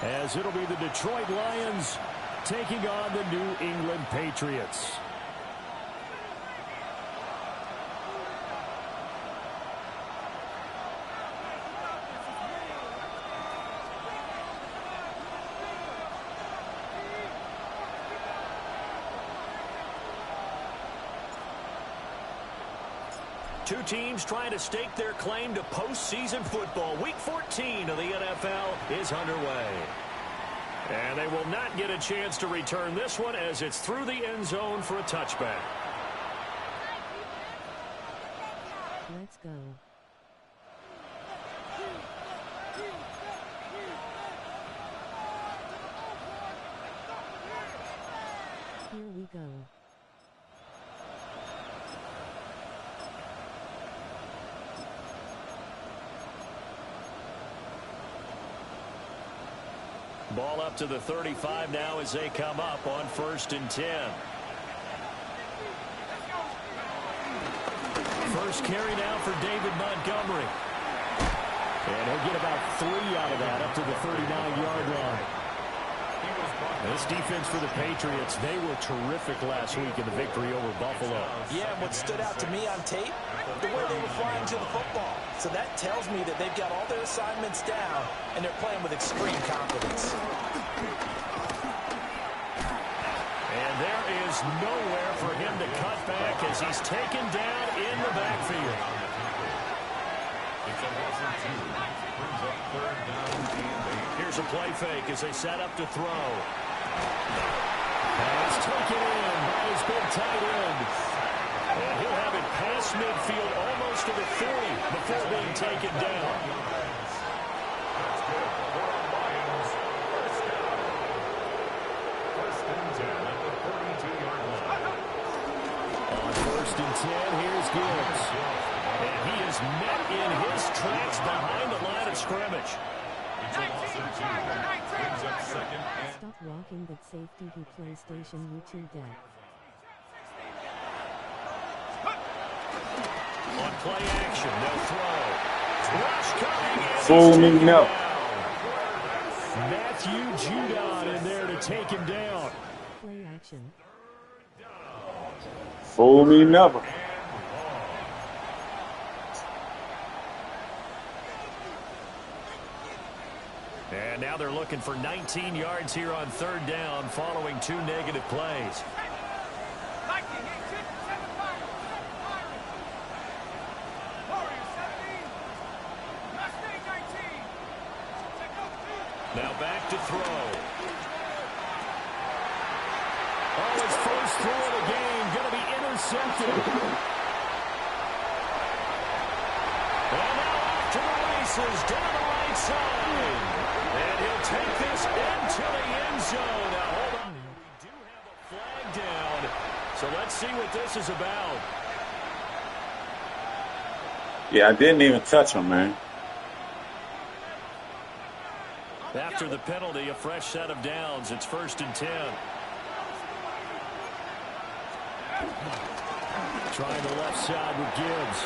as it'll be the Detroit Lions taking on the New England Patriots. Two teams trying to stake their claim to postseason football. Week 14 of the NFL is underway. And they will not get a chance to return this one as it's through the end zone for a touchback. Let's go. Here we go. Ball up to the 35 now as they come up on 1st and 10. First carry now for David Montgomery. And he'll get about 3 out of that up to the 39-yard line. This defense for the Patriots, they were terrific last week in the victory over Buffalo. Yeah, and what stood out to me on tape, the way they were flying to the football. So that tells me that they've got all their assignments down, and they're playing with extreme confidence. And there is nowhere for him to cut back as he's taken down in the backfield. Here's a play fake as they set up to throw. Pass taken in by his big tight end. And he'll have it past midfield almost to the 40 before being taken down. On 1st and 10, here's Gibbs. And he is met in his tracks behind the line of scrimmage. Stop walking that safety who PlayStation YouTube deck. On play action, they'll throw. Rush coming in. Fool me, no. Matthew Judon in there to take him down. Play action. Fool me never. And now they're looking for 19 yards here on 3rd down following 2 negative plays. Now back to throw. Oh, his first throw of the game going to be intercepted. And now off to the races down the right side. And he'll take this into the end zone. Now hold on. We do have a flag down. So let's see what this is about. Yeah, I didn't even touch him, man. After the penalty, a fresh set of downs. It's 1st and 10. Trying the left side with Gibbs.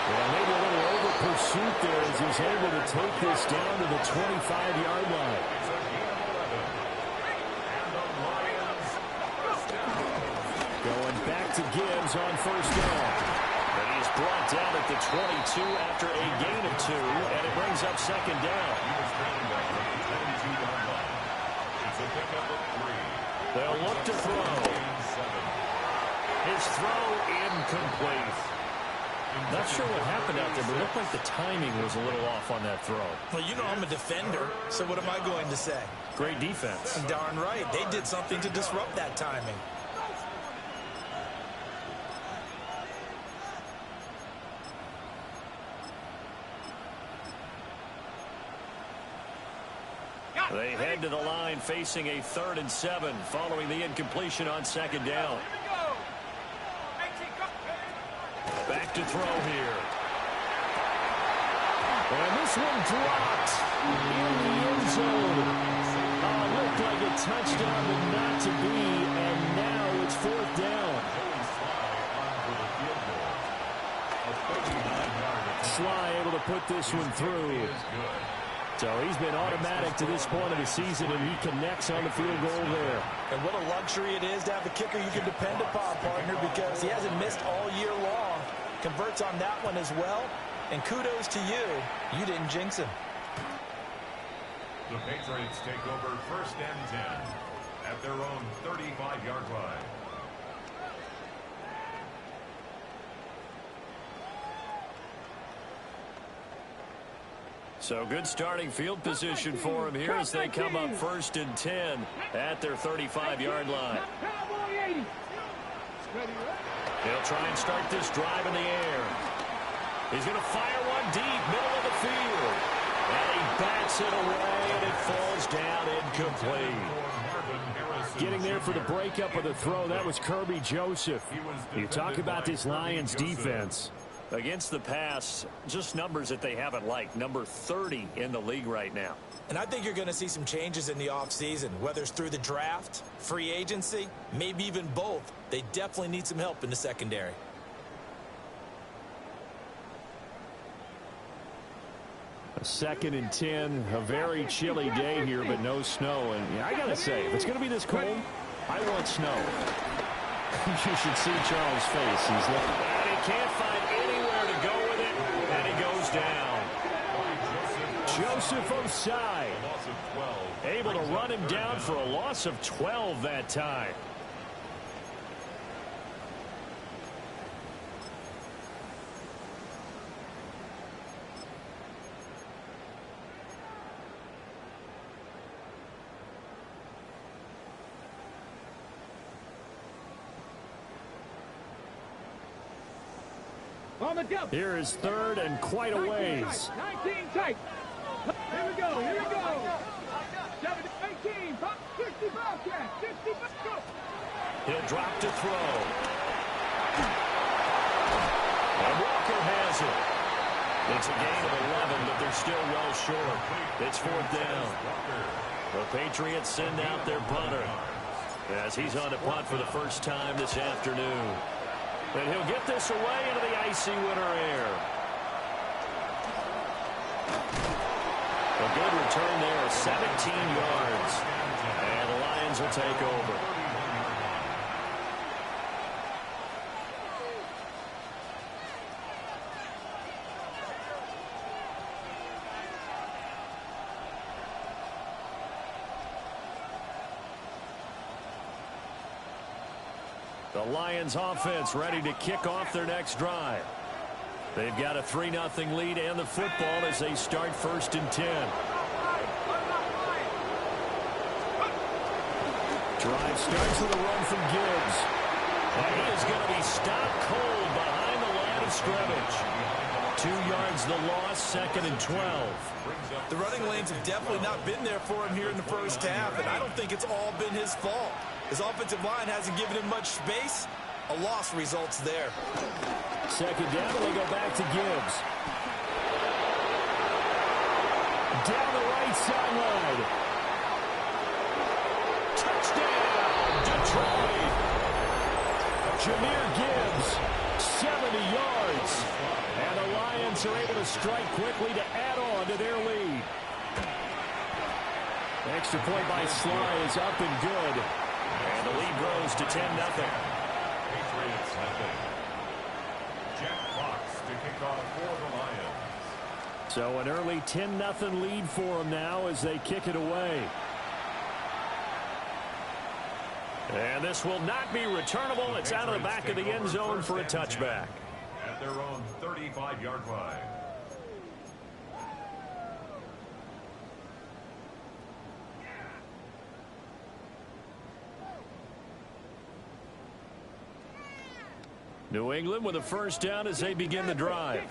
Well, maybe a little over pursuit there as he's able to take this down to the 25-yard line. Going back to Gibbs on 1st down. And he's brought down at the 22 after a gain of 2, and it brings up 2nd down. They'll look to throw. His throw incomplete. Not sure what happened out there, but it looked like the timing was a little off on that throw. Well, you know I'm a defender, so what am I going to say? Great defense. Darn right. They did something to disrupt that timing. They head to the line facing a 3rd and 7 following the incompletion on 2nd down. Back to throw here. And this one dropped in the end zone. Looked like a touchdown, but not to be. And now it's 4th down. Sly able to put this one through. So he's been automatic to this point of the season, and he connects on the field goal there. And what a luxury it is to have a kicker you can depend upon, partner, because he hasn't missed all year long. Converts on that one as well. And kudos to you. You didn't jinx him. The Patriots take over 1st and 10 at their own 35-yard line. So good starting field position for him here as they come up 1st and 10 at their 35-yard line. He'll try and start this drive in the air. He's going to fire one deep, middle of the field. And he bats it away, and it falls down incomplete. Getting there for the breakup of the throw, that was Kirby Joseph. You talk about this Lions defense. Against the pass, just numbers that they haven't liked. Number 30 in the league right now. And I think you're going to see some changes in the offseason, whether it's through the draft, free agency, maybe even both. They definitely need some help in the secondary. A 2nd and 10, a very chilly day here, but no snow. And yeah, I got to say, if it's going to be this cold, I want snow. You should see Charles' face. He's looking. And he can't find anywhere to go with it, and he goes down. Joseph Osai able to run him down for a loss of 12 that time. Here is 3rd and quite a ways. 19 tight. Here we go. 17, 18, 60 Bobcat, 60 go. He'll drop to throw. And Walker has it. It's a gain of 11, but they're still well short. It's 4th down. The Patriots send out their punter as he's on to punt for the first time this afternoon. And he'll get this away into the icy winter air. A good return there, 17 yards. And the Lions will take over. The Lions offense ready to kick off their next drive. They've got a 3-0 lead and the football as they start 1st and 10. Drive starts with a run from Gibbs. And he is going to be stopped cold behind the line of scrimmage. 2 yards the loss, 2nd and 12. The running lanes have definitely not been there for him here in the first half, and I don't think it's all been his fault. His offensive line hasn't given him much space. A loss results there. 2nd down, and they go back to Gibbs. Down the right sideline. Touchdown, Detroit. Jahmyr Gibbs, 70 yards. And the Lions are able to strike quickly to add on to their lead. Extra point by Sly is up and good. And the lead grows to 10-0. Patriots have it. Jack Fox to kick off for the Lions. So an early 10-0 lead for them now as they kick it away. And this will not be returnable. It's out of the back of the end zone for a touchback. At their own 35-yard line. New England with a first down as they begin the drive.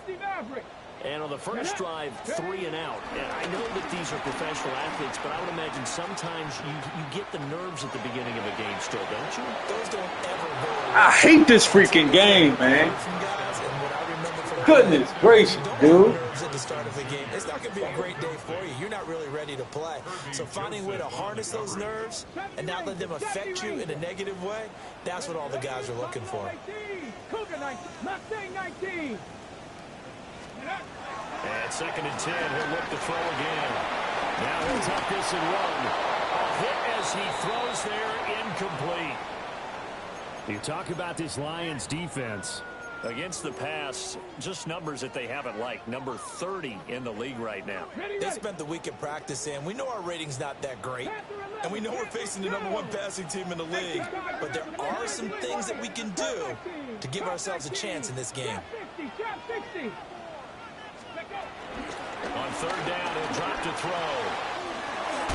And on the first drive, 3 and out. And I know that these are professional athletes, but I would imagine sometimes you get the nerves at the beginning of a game still, don't you? Those don't ever hurt. I hate this freaking game, man. Goodness gracious, dude. At the start of the game, it's not going to be a great day for you. You're not really ready to play. So finding a way to harness those nerves and not let them affect you in a negative way, that's what all the guys are looking for. And 2nd and 10, he'll look to throw again. Now he'll tuck this and run. A hit as he throws there, incomplete. You talk about this Lions defense. Against the pass, just numbers that they haven't liked. Number 30 in the league right now. They spent the week at practice, and we know our rating's not that great. And we know we're facing the #1 passing team in the league. But there are some things that we can do to give ourselves a chance in this game. On 3rd down, he'll drop to throw.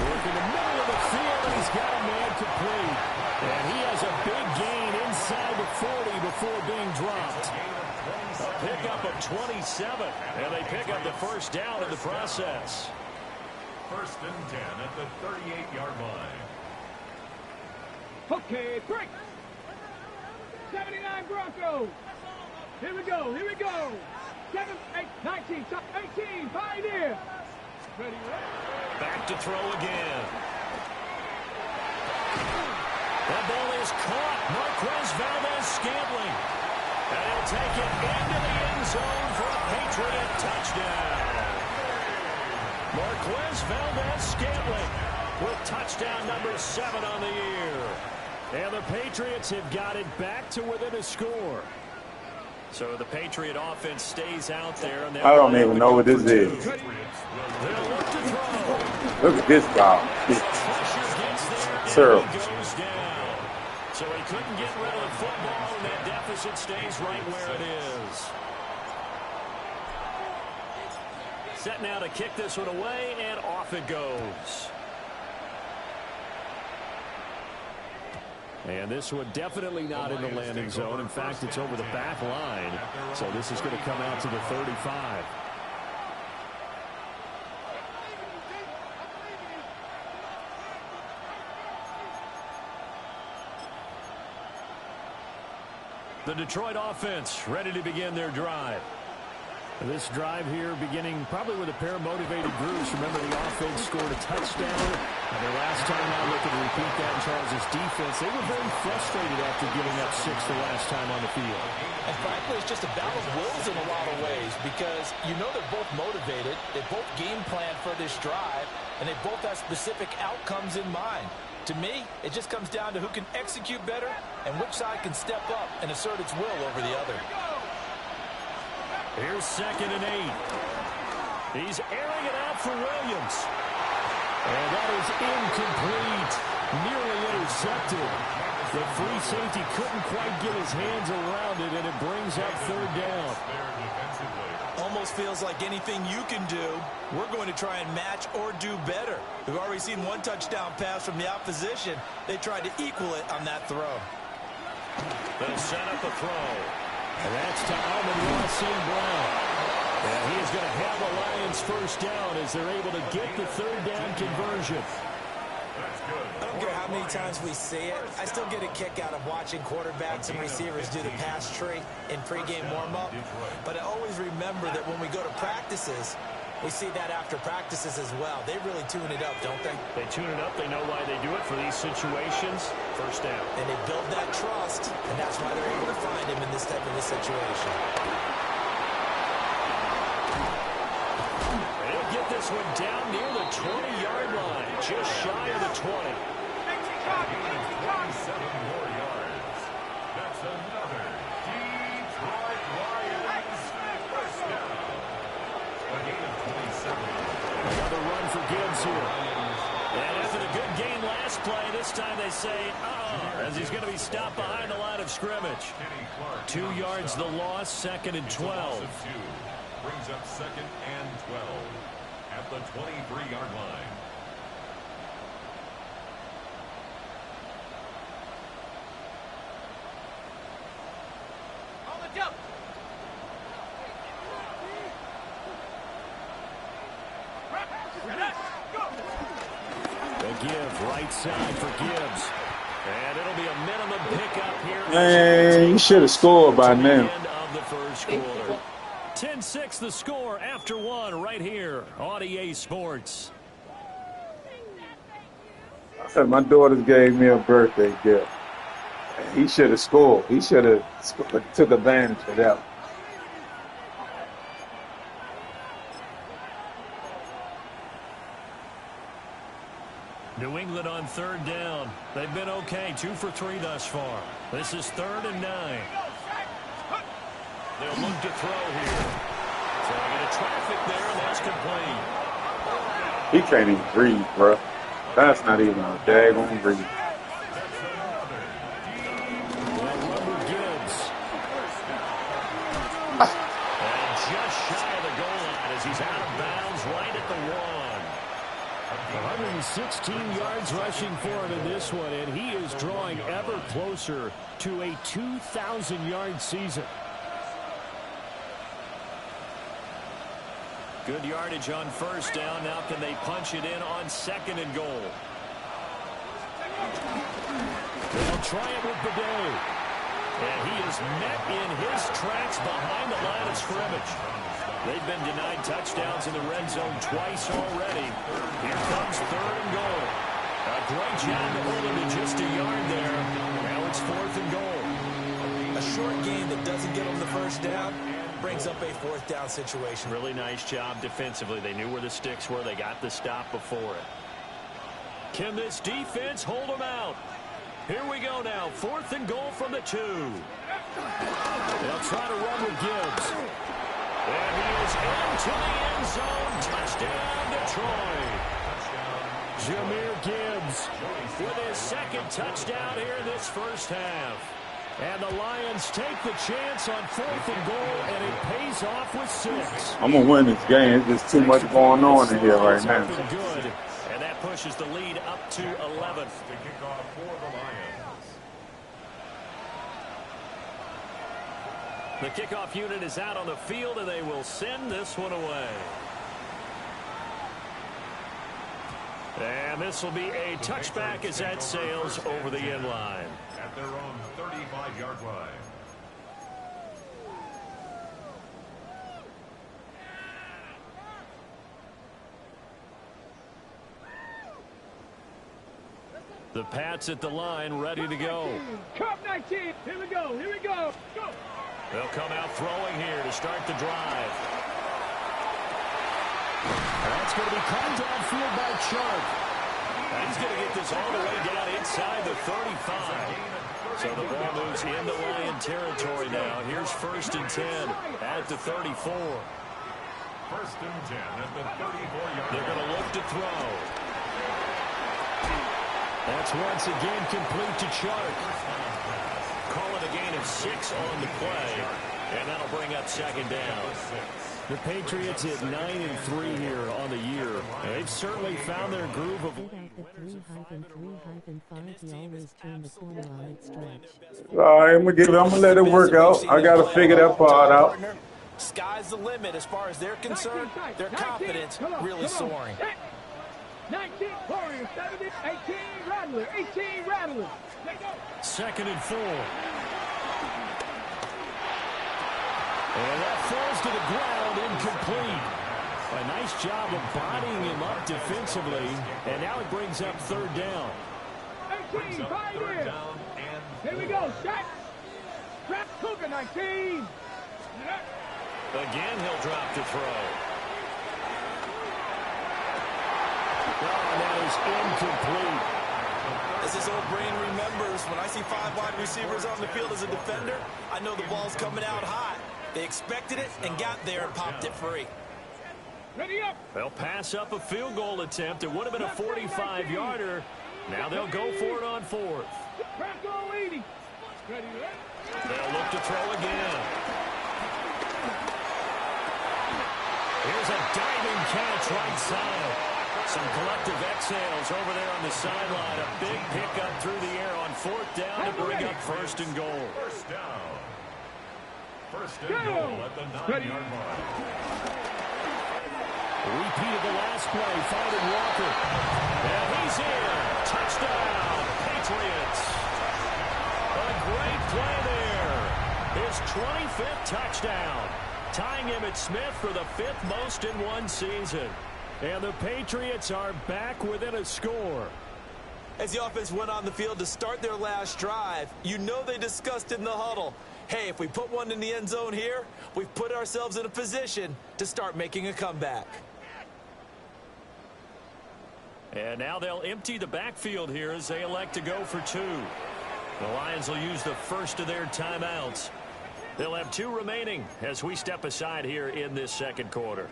Work in the middle of the field, and he's got a man complete. And he has a big gain inside the 40 before being dropped. A pickup of 27, and they pick up the 1st down in the process. 1st and 10 at the 38-yard line. Okay, break. 79 Broncos. Here we go. Here we go. 7, 8, 19, 18. Pioneer. Ready, ready. Back to throw again. That ball is caught. Marquez Valdez-Scantling. And he'll take it into the end zone for a Patriot touchdown. Marquez Valdez-Scantling with touchdown number 7 on the year. And the Patriots have got it back to within a score. So the Patriot offense stays out there. And I don't even know what this is. They'll look to throw. Look at this guy. Sir. Goes down. So he couldn't get rid of the football, and that deficit stays right where it is. Set now to kick this one away, and off it goes. And this one definitely not in the landing zone. In fact, it's over the back line. So this is going to come out to the 35. The Detroit offense ready to begin their drive. This drive here beginning probably with a pair of motivated Bruce. Remember, the offense scored a touchdown. And their last time out, looking to repeat that in Charles' defense. They were very frustrated after giving up 6 the last time on the field. And frankly, it's just a battle of wills in a lot of ways because you know they're both motivated. They both game plan for this drive, and they both have specific outcomes in mind. To me, it just comes down to who can execute better and which side can step up and assert its will over the other. Here's 2nd and 8. He's airing it out for Williams. And that is incomplete. Nearly intercepted. The free safety couldn't quite get his hands around it, and it brings up 3rd down. Almost feels like anything you can do, we're going to try and match or do better. We've already seen one touchdown pass from the opposition. They tried to equal it on that throw. They'll set up a throw. And that's to Amon-Ra St. Brown. And he is going to have the Lions 1st down as they're able to get the 3rd down conversion. I don't care how many times we see it. I still get a kick out of watching quarterbacks and receivers do the pass tree in pregame warm-up. But I always remember that when we go to practices, we see that after practices as well. They really tune it up, don't they? They tune it up. They know why they do it for these situations. 1st down. And they build that trust, and that's why they're able to find him in this type of a situation. They'll get this one down near the 20-yard line, just shy of the 20. 27 more yards. That's another Detroit Lions 1st down. A gain of 27. Another run for Gibbs here. And after the good game last play, this time they say, as he's going to be stopped behind the line of scrimmage. 2 yards the loss, 2nd and 12. Brings up 2nd and 12 at the 23-yard line. On the jump. The give, right side for Gibbs. And it'll be a minimum pickup here. Man, you should have scored by now. End of the 1st quarter. 10-6 the score after 1 right here on EA Sports. I said my daughters gave me a birthday gift. He should have scored. He should have took advantage of that. New England on third down. They've been okay, 2 for 3 thus far. This is 3rd and 9. They'll look to throw here. Throwing into traffic there, and that's complete. He can't even breathe, bro. That's not even a daggone breathe. And just shy of the goal line as he's out of bounds right at the 1. 116 yards rushing for him in this one, and he is drawing ever closer to a 2,000-yard season. Good yardage on first down. Now can they punch it in on 2nd and goal? They'll try it with Bidet. And he is met in his tracks behind the line of scrimmage. They've been denied touchdowns in the red zone twice already. Here comes 3rd and goal. A great job to hold him to just a yard there. Now it's 4th and goal. A short game that doesn't get them the first down brings up a 4th down situation. Really nice job defensively. They knew where the sticks were. They got the stop before it. Can this defense hold them out? Here we go now. 4th and goal from the 2. They'll try to run with Gibbs. And he is into the end zone. Touchdown, Detroit. Jahmyr Gibbs with his 2nd touchdown here in this first half. And the Lions take the chance on 4th and goal, and it pays off with 6. I'm going to win this game. There's just too much going on in here right now. Good. And that pushes the lead up to 11. To kick off for the Lions. The kickoff unit is out on the field, and they will send this one away. And this will be a touchback as that sails over the end line. At their own 35-yard line. The Pats at the line, ready to go. Cup 19. Here we go. Here we go. Go. They'll come out throwing here to start the drive. And that's going to be caught downfield by Sharp. And he's going to get this all the way down inside the 35. So the ball moves into Lion territory now. Here's 1st and 10 at the 34. 1st and 10 at the 34-yard. They're going to look to throw. That's once again complete to Chark. Call it a gain of 6 on the play, and that'll bring up 2nd down. The Patriots at 9-3 here on the year. They've certainly found their groove of. Without the 3-3-5, he always turned the corner on its stretch. All right, I'm gonna let it work out. I got to figure that part out. Sky's the limit as far as they're concerned. Their confidence really soaring. 19 Warriors, 17, 18 Rattler, 18 Rattler. 2nd and 4. And that falls to the ground, incomplete. A nice job of bodying him up defensively, and now it brings up 3rd down. 18, 5 here. Here we go, shot. Trap Cougar, 19. Again, he'll drop to throw. Oh, that is incomplete. As his old brain remembers, when I see 5 wide receivers on the field as a defender, I know the ball's coming out hot. They expected it and got there and popped it free. Ready up. They'll pass up a field goal attempt. It would have been a 45-yarder. Now they'll go for it on 4th. Crack on 80. Ready, They'll look to throw again. Here's a diving catch right side. Some collective exhales over there on the sideline. A big pickup through the air on 4th down to bring up 1st and goal. 1st down. 1st and goal at the 9-yard line. Repeat of the last play, finding Walker. And he's in. Touchdown, Patriots. A great play there. His 25th touchdown. Tying Emmitt Smith for the 5th most in one season. And the Patriots are back within a score. As the offense went on the field to start their last drive, you know they discussed in the huddle, hey, if we put one in the end zone here, we've put ourselves in a position to start making a comeback. And now they'll empty the backfield here as they elect to go for 2. The Lions will use the first of their timeouts. They'll have 2 remaining as we step aside here in this second quarter.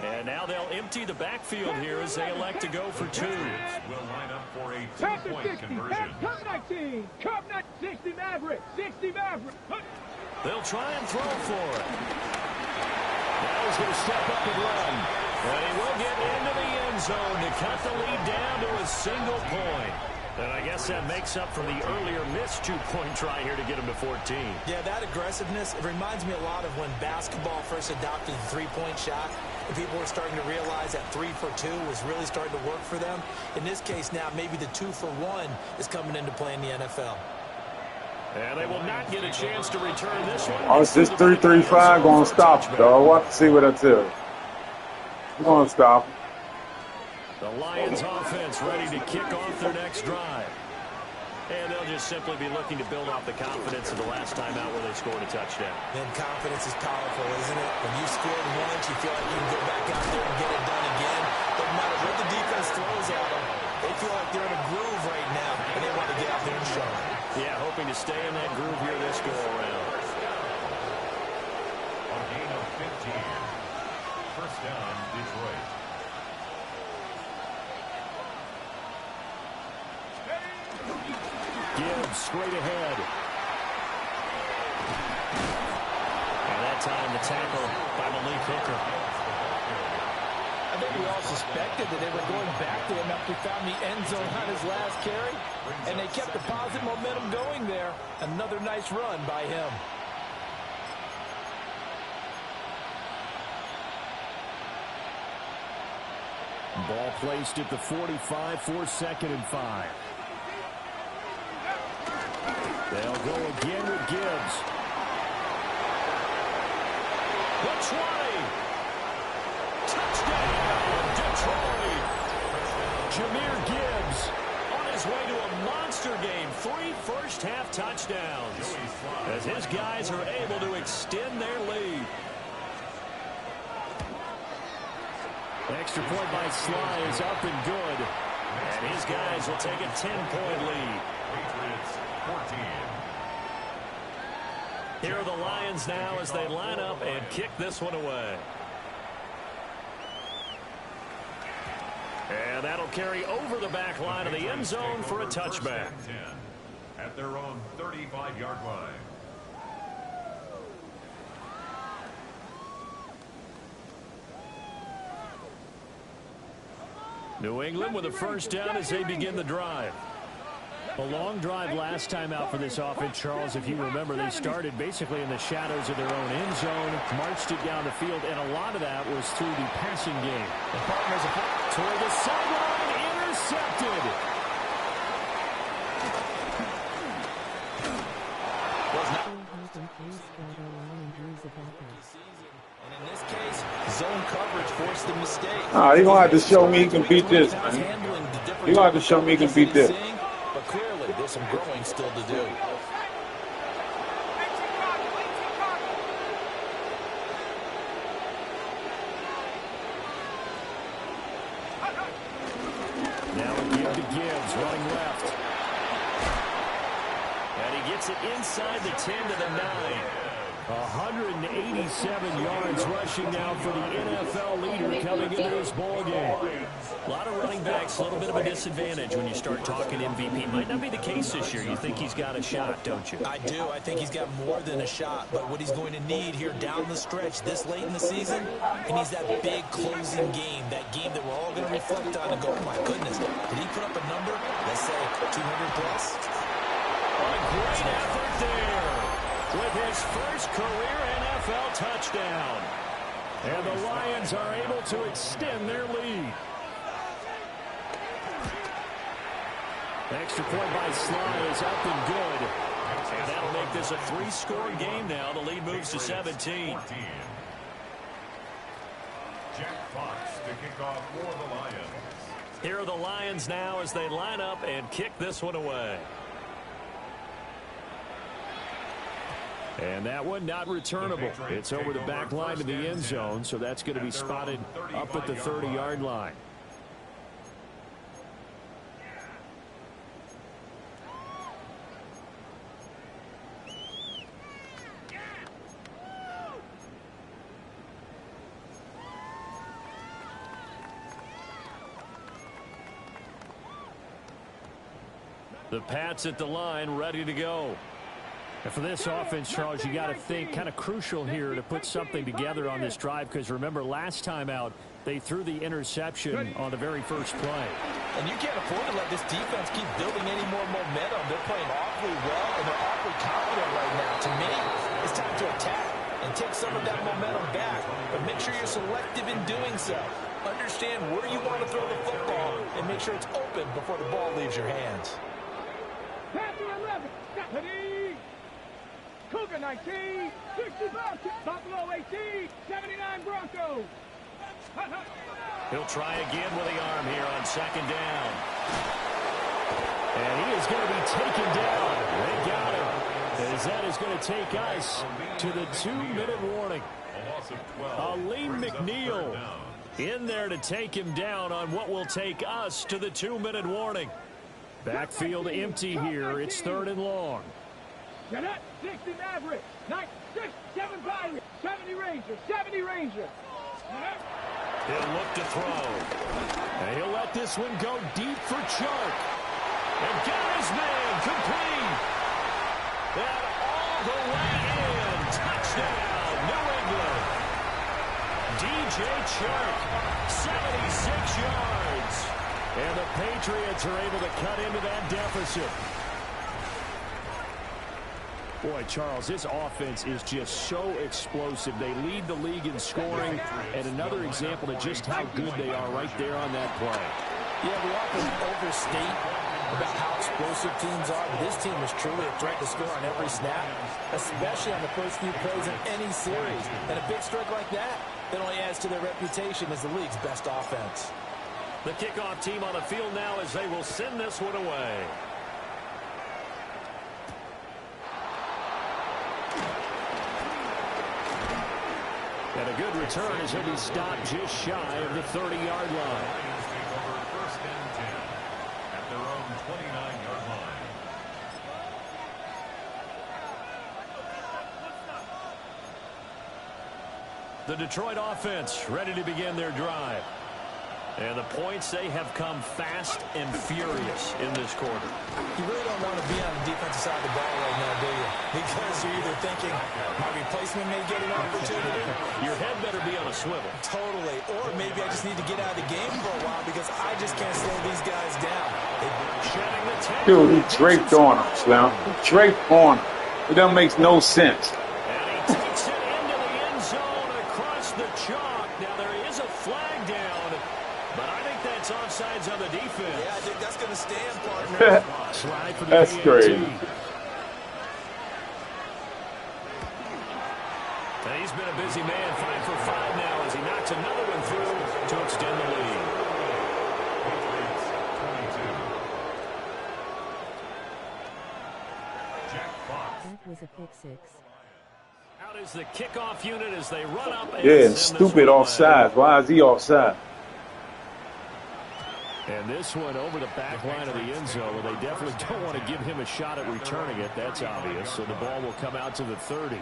And now they'll empty the backfield here as they elect to go for 2. Will line up for a 2-point conversion. Cup 19. Cup 60 Maverick. 60 Maverick. They'll try and throw for it. Now he's going to step up and run. And he will get into the end zone to cut the lead down to a single point. And I guess that makes up for the earlier missed 2-point try here to get him to 14. Yeah, that aggressiveness, it reminds me a lot of when basketball first adopted the three-point shot. And people were starting to realize that 3 for 2 was really starting to work for them. In this case now, maybe the 2 for 1 is coming into play in the NFL. And they will not get a chance to return this one. Oh, it's just 3-3-5 going to stop him, dog. We'll have to see what that is. We're going to stop him. The Lions offense ready to kick off their next drive. And they'll just simply be looking to build off the confidence of the last time out where they scored a touchdown. And confidence is powerful, isn't it? When you scored once, you feel like you can go back out there and get it done again. Doesn't matter what the defense throws at them. They feel like they're in a groove right now, and they want to get out there and show it. Yeah, hoping to stay in that groove here this go-around. A gain of 15. First down, Detroit. Gibbs straight ahead. And that time the tackle by Malik Hooker. I think we all suspected that they were going back to him after he found the end zone on his last carry. And they kept the positive momentum going there. Another nice run by him. Ball placed at the 45 for 2nd and 5. They'll go again with Gibbs. The 20. Touchdown, Detroit. Jahmyr Gibbs on his way to a monster game. 3 first-half touchdowns as his guys are able to extend their lead. Extra point by Sly is up and good. And his guys will take a 10-point lead. Patriots 14. Here are the Lions now as they line up and kick this one away. And that'll carry over the back line of the end zone for a touchback. At their own 35-yard line. New England with a first down as they begin the drive. A long drive last time out for this offense, Charles. If you remember, they started basically in the shadows of their own end zone, marched it down the field, and a lot of that was through the passing game. The partners toward the sideline, intercepted. And in this case, zone coverage forced the mistake. Nah, he's going to have to show me he can beat this, man. He's going to have to show me he can beat this. But clearly, there's some growing still to do. Now a give to Gibbs, running left. And he gets it inside the 10 to the 9. 187 yards rushing now for the NFL leader coming into this ball game. A lot of running backs, a little bit of a disadvantage when you start talking MVP. Might not be the case this year. You think he's got a shot, don't you? I do. I think he's got more than a shot. But what he's going to need here down the stretch this late in the season, he needs that big closing game, that game that we're all going to reflect on and go, oh my goodness, did he put up a number, let's say 200 plus? A great effort there with his first career NFL touchdown. And the Lions are able to extend their lead. Extra point by Sly is up and good. And that'll make this a 3-score game now. The lead moves to 17. Jack Fox to kick off for the Lions. Here are the Lions now as they line up and kick this one away. And that one not returnable. It's over the back line of the end zone, so that's going to be spotted up at the 30-yard line. The Pats at the line, ready to go. And for this offense, Charles, you got to think kind of crucial here to put something together on this drive, because remember last time out they threw the interception on the very first play. And you can't afford to let this defense keep building any more momentum. They're playing awfully well, and they're awfully confident right now. To me, it's time to attack and take some of that momentum back, but make sure you're selective in doing so. Understand where you want to throw the football and make sure it's open before the ball leaves your hands. Panther 11, Stephanie. Cougar 19, 65, Buffalo 18, 79 Broncos. He'll try again with the arm here on second down. And he is going to be taken down. They got him. As that is going to take us to the 2-minute warning. Aleem McNeil in there to take him down on what will take us to the 2-minute warning. Backfield empty here. It's 3rd and long. 60 Maverick, 9, 6, 7 Pirates, 70 Rangers, 70 Rangers. He'll look to throw. And he'll let this one go deep for Chark. And got his man complete. And all the way in. Touchdown, New England. DJ Chark, 76 yards. And the Patriots are able to cut into that deficit. Boy, Charles, this offense is just so explosive. They lead the league in scoring, and another example of just how good they are right there on that play. Yeah, we often overstate about how explosive teams are. This team is truly a threat to score on every snap, especially on the first few plays in any series. And a big strike like that only adds to their reputation as the league's best offense. The kickoff team on the field now as they will send this one away. And a good return as he'll be stopped just shy of the 30-yard line. First and 10 at their own 29-yard line. The Detroit offense ready to begin their drive. And the points, they have come fast and furious in this quarter. You really don't want to be on the defensive side of the ball right now, do you? Because you're either thinking, my replacement may get an opportunity. Your head better be on a swivel. Totally. Or maybe I just need to get out of the game for a while because I just can't slow these guys down. Shedding the tape. Dude, he draped on him, Slim. He draped on him. It doesn't make no sense. And he takes it into the end zone across the chalk. Now there is a flag down. But I think that's offsides on the defense. Yeah, I think that's going to stand, partner. Slide for the That's PAT. crazy. And he's been a busy man, 5 for 5 now as he knocks another one through to extend the lead. That was a pick six. Out is the kickoff unit as they run up. And Yeah, send this stupid one away. offside. Why is he offside? And this one over the back line of the end zone. Well, they definitely don't want to give him a shot at returning it. That's obvious. So the ball will come out to the 30. I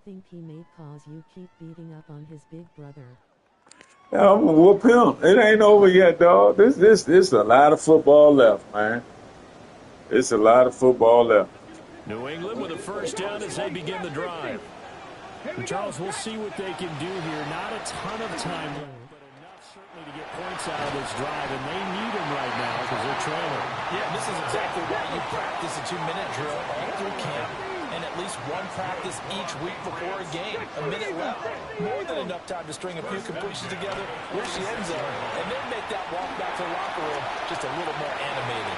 think he made cause you keep beating up on his big brother. Yeah, I'm gonna whoop him. It ain't over yet, dog. This a lot of football left, man. It's a lot of football left. New England with a first down as they begin the drive. And Charles, we'll see what they can do here. Not a ton of time, but enough certainly to get points out of this drive, and they need them right now because they're trailing. Yeah, this is exactly why you practice a 2-minute drill all through camp and at least one practice each week before a game. A minute left, more than enough time to string a few completions together, reach the end zone, and then make that walk back to the locker room just a little more animated.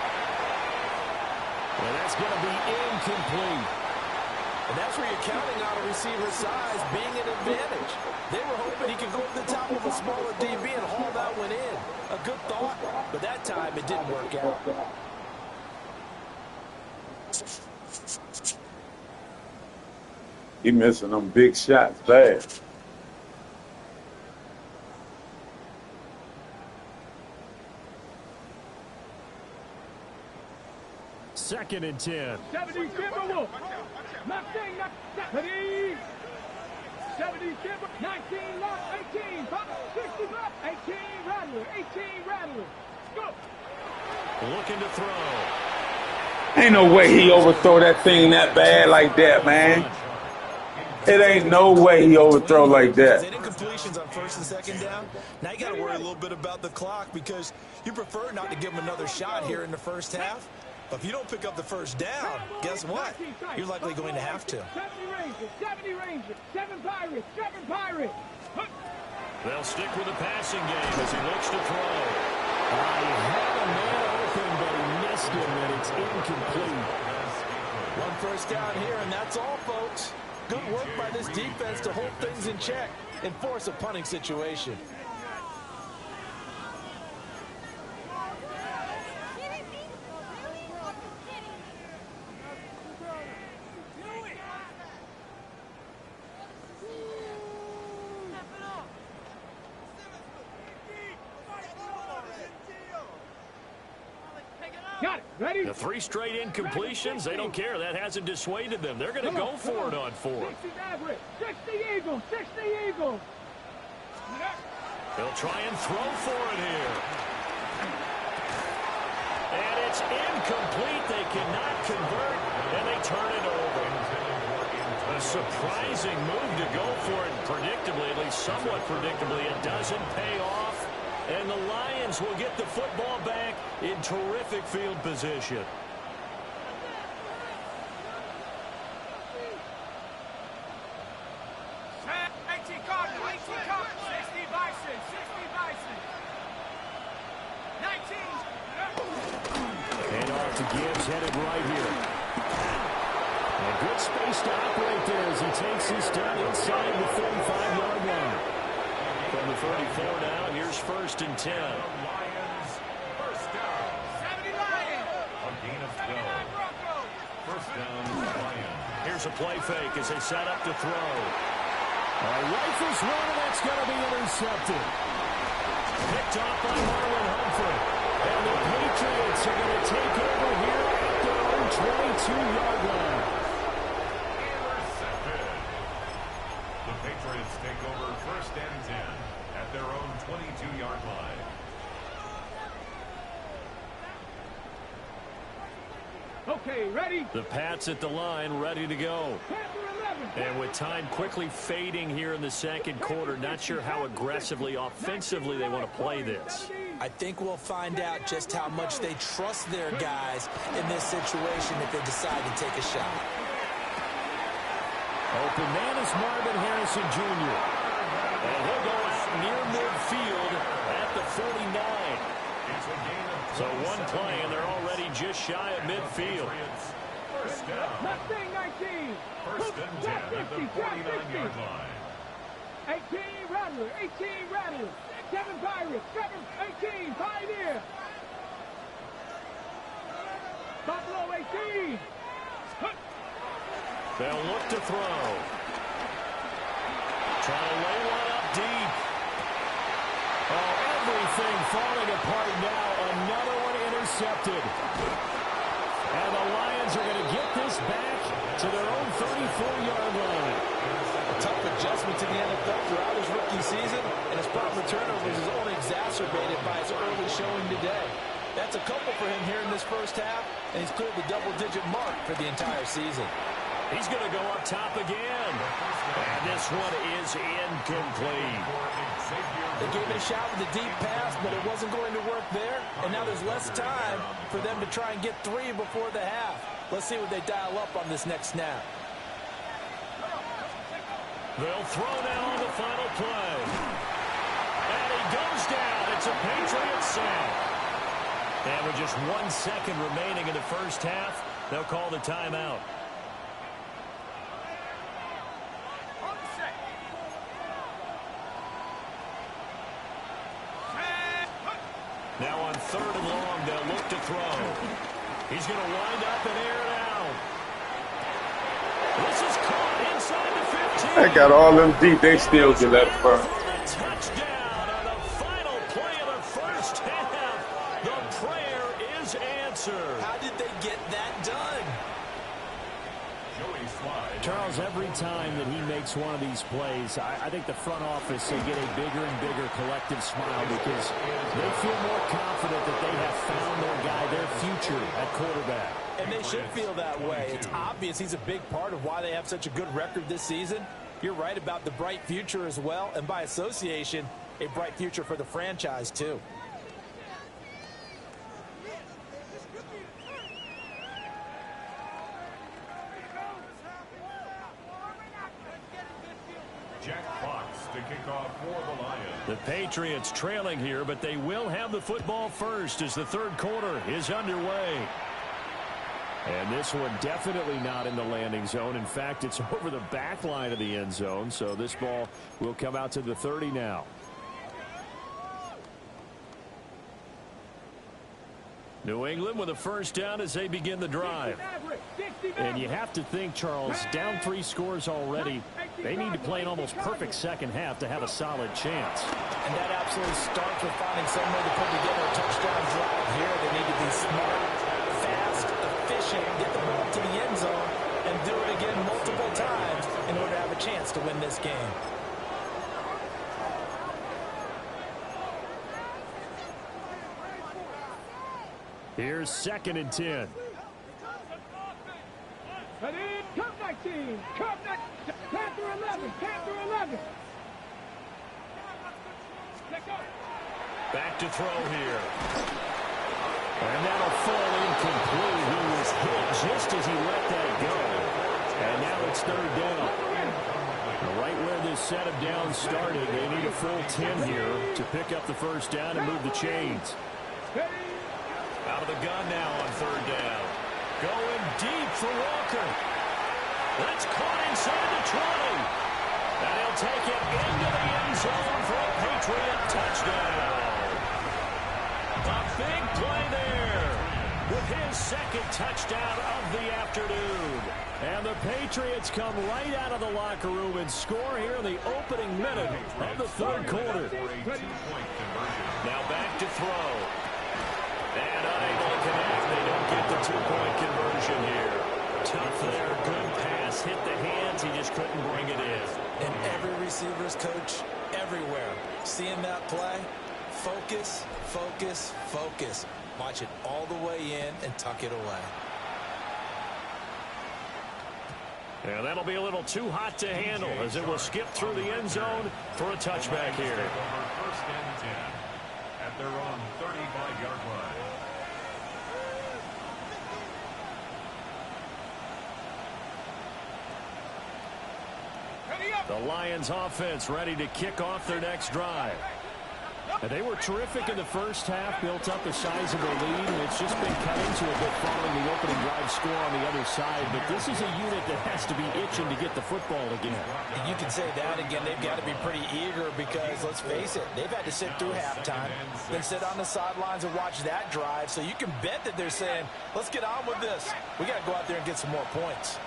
And that's going to be incomplete. And that's where you're counting on a receiver's size being an advantage. They were hoping he could go to the top of a smaller DB and haul that one in. A good thought, but that time it didn't work out. He missing them big shots bad. Second and 10. 70 Timberwolves. Nothing, not 70. 70 Timber, 19 Lock, 18 Pop, 60 Pop, 18 Rattler, 18 Rattler. Go. Looking to throw. Ain't no way he overthrow that thing that bad like that, man. It ain't no way he overthrow like that. Incompletions on first and second down. Now you got to worry a little bit about the clock because you prefer not to give him another shot here in the first half. But if you don't pick up the first down, guess what? You're likely going to have to. 70 Rangers, 7 Pirates, 7 Pirates. They'll stick with the passing game as he looks to throw. He had a man open, but he missed him, and it's incomplete. One first down here, and that's all, folks. Good work by this defense to hold things in check and force a punting situation. Got it. Ready? The 3 straight incompletions, they don't care. That hasn't dissuaded them. They're going to go for it on 4th. 60 Maverick, 60 Eagles, 60 Eagles. They'll try and throw for it here. And it's incomplete. They cannot convert, and they turn it over. A surprising move to go for it. Predictably, at least somewhat predictably, it doesn't pay off. And the Lions will get the football back in terrific field position. And off to Gibbs, headed right here. A good space to operate there as he takes his down inside the 35-yard line. From the 34 now, here's 1st and 10. Lions, first down. 70 Lions. A gain of 12. First down, Lions. Here's a play fake as they set up to throw. Rifles one, and that's going to be intercepted. Picked off by Marlon Humphrey. And the Patriots are going to take over here at their own 22-yard line. Intercepted. The Patriots take over first and 10 at their own 22-yard line. Okay, ready? The Pats at the line, ready to go. And with time quickly fading here in the second quarter, not sure how aggressively, offensively they want to play this. I think we'll find out just how much they trust their guys in this situation if they decide to take a shot. Open man is Marvin Harrison Jr. And he'll go out near midfield at the 49. So one play, and they're already just shy of midfield. First down. Mustang 19. First and 10 at the 49-yard line. 18 Rattler, 18 Rattler. 7 Pirates, 7, 18 Pioneer. Buffalo 18. They'll look to throw. Trying to lay one up deep. Oh, everything falling apart now. Another one intercepted. And the Lions are going to get this back to their own 34-yard line. A tough adjustment to the NFL throughout his rookie season, and his problem with turnovers is only exacerbated by his early showing today. That's a couple for him here in this first half, and he's cleared the double-digit mark for the entire season. He's going to go up top again. And this one is incomplete. They gave it a shot with a deep pass, but it wasn't going to work there. And now there's less time for them to try and get 3 before the half. Let's see what they dial up on this next snap. They'll throw now on the final play. And he goes down. It's a Patriots sack. And with just 1 second remaining in the first half, they'll call the timeout. Now on 3rd and long, they'll look to throw. He's going to wind up and air it out. This is caught inside the 15. They got all them deep. They still get left for. Touchdown on the final play of the first half. The prayer is answered. How did they get that done? Joey Slide. Charles, every time that he makes makes one of these plays, I think the front office will get a bigger and bigger collective smile because they feel more confident that they have found their guy, their future at quarterback. And they should feel that way. It's obvious he's a big part of why they have such a good record this season. You're right about the bright future as well, and by association, a bright future for the franchise too. Jack Fox to kick off for the Lions. The Patriots trailing here, but they will have the football first as the third quarter is underway. And this one definitely not in the landing zone. In fact, it's over the back line of the end zone, so this ball will come out to the 30 now. New England with a first down as they begin the drive. And you have to think, Charles, down 3 scores already. They need to play an almost perfect second half to have a solid chance. And that absolutely starts with finding some way to put together a touchdown drive here. They need to be smart, fast, efficient, get the ball to the end zone, and do it again multiple times in order to have a chance to win this game. Here's 2nd and 10. And in, come 19, come 19, Panther 11, Panther 11. Let's go. Back to throw here. And that'll fall incomplete. He was hit just as he let that go. And now it's 3rd down. Right where this set of downs started, they need a full 10 here to pick up the first down and move the chains. Out of the gun now on 3rd down. Going deep for Walker. That's caught inside the 20. And he'll take it into the end zone for a Patriot touchdown. A big play there with his 2nd touchdown of the afternoon. And the Patriots come right out of the locker room and score here in the opening minute of the 3rd quarter. Now back to throw. And unable to connect. They don't get the 2-point conversion here. Tough there. Good pass. Hit the hands. He just couldn't bring it in. And every receiver's coach everywhere. Seeing that play, focus, focus, focus. Watch it all the way in and tuck it away. And that'll be a little too hot to handle as it will skip through the end zone for a touchback here. 1st and 10 at their own 35-yard line. The Lions offense ready to kick off their next drive. And they were terrific in the first half, built up a sizable lead, and it's just been cut into a bit following the opening drive score on the other side. But this is a unit that has to be itching to get the football again. You can say that again. They've got to be pretty eager because, let's face it, they've had to sit through halftime, then sit on the sidelines and watch that drive. So you can bet that they're saying, let's get on with this. We got to go out there and get some more points.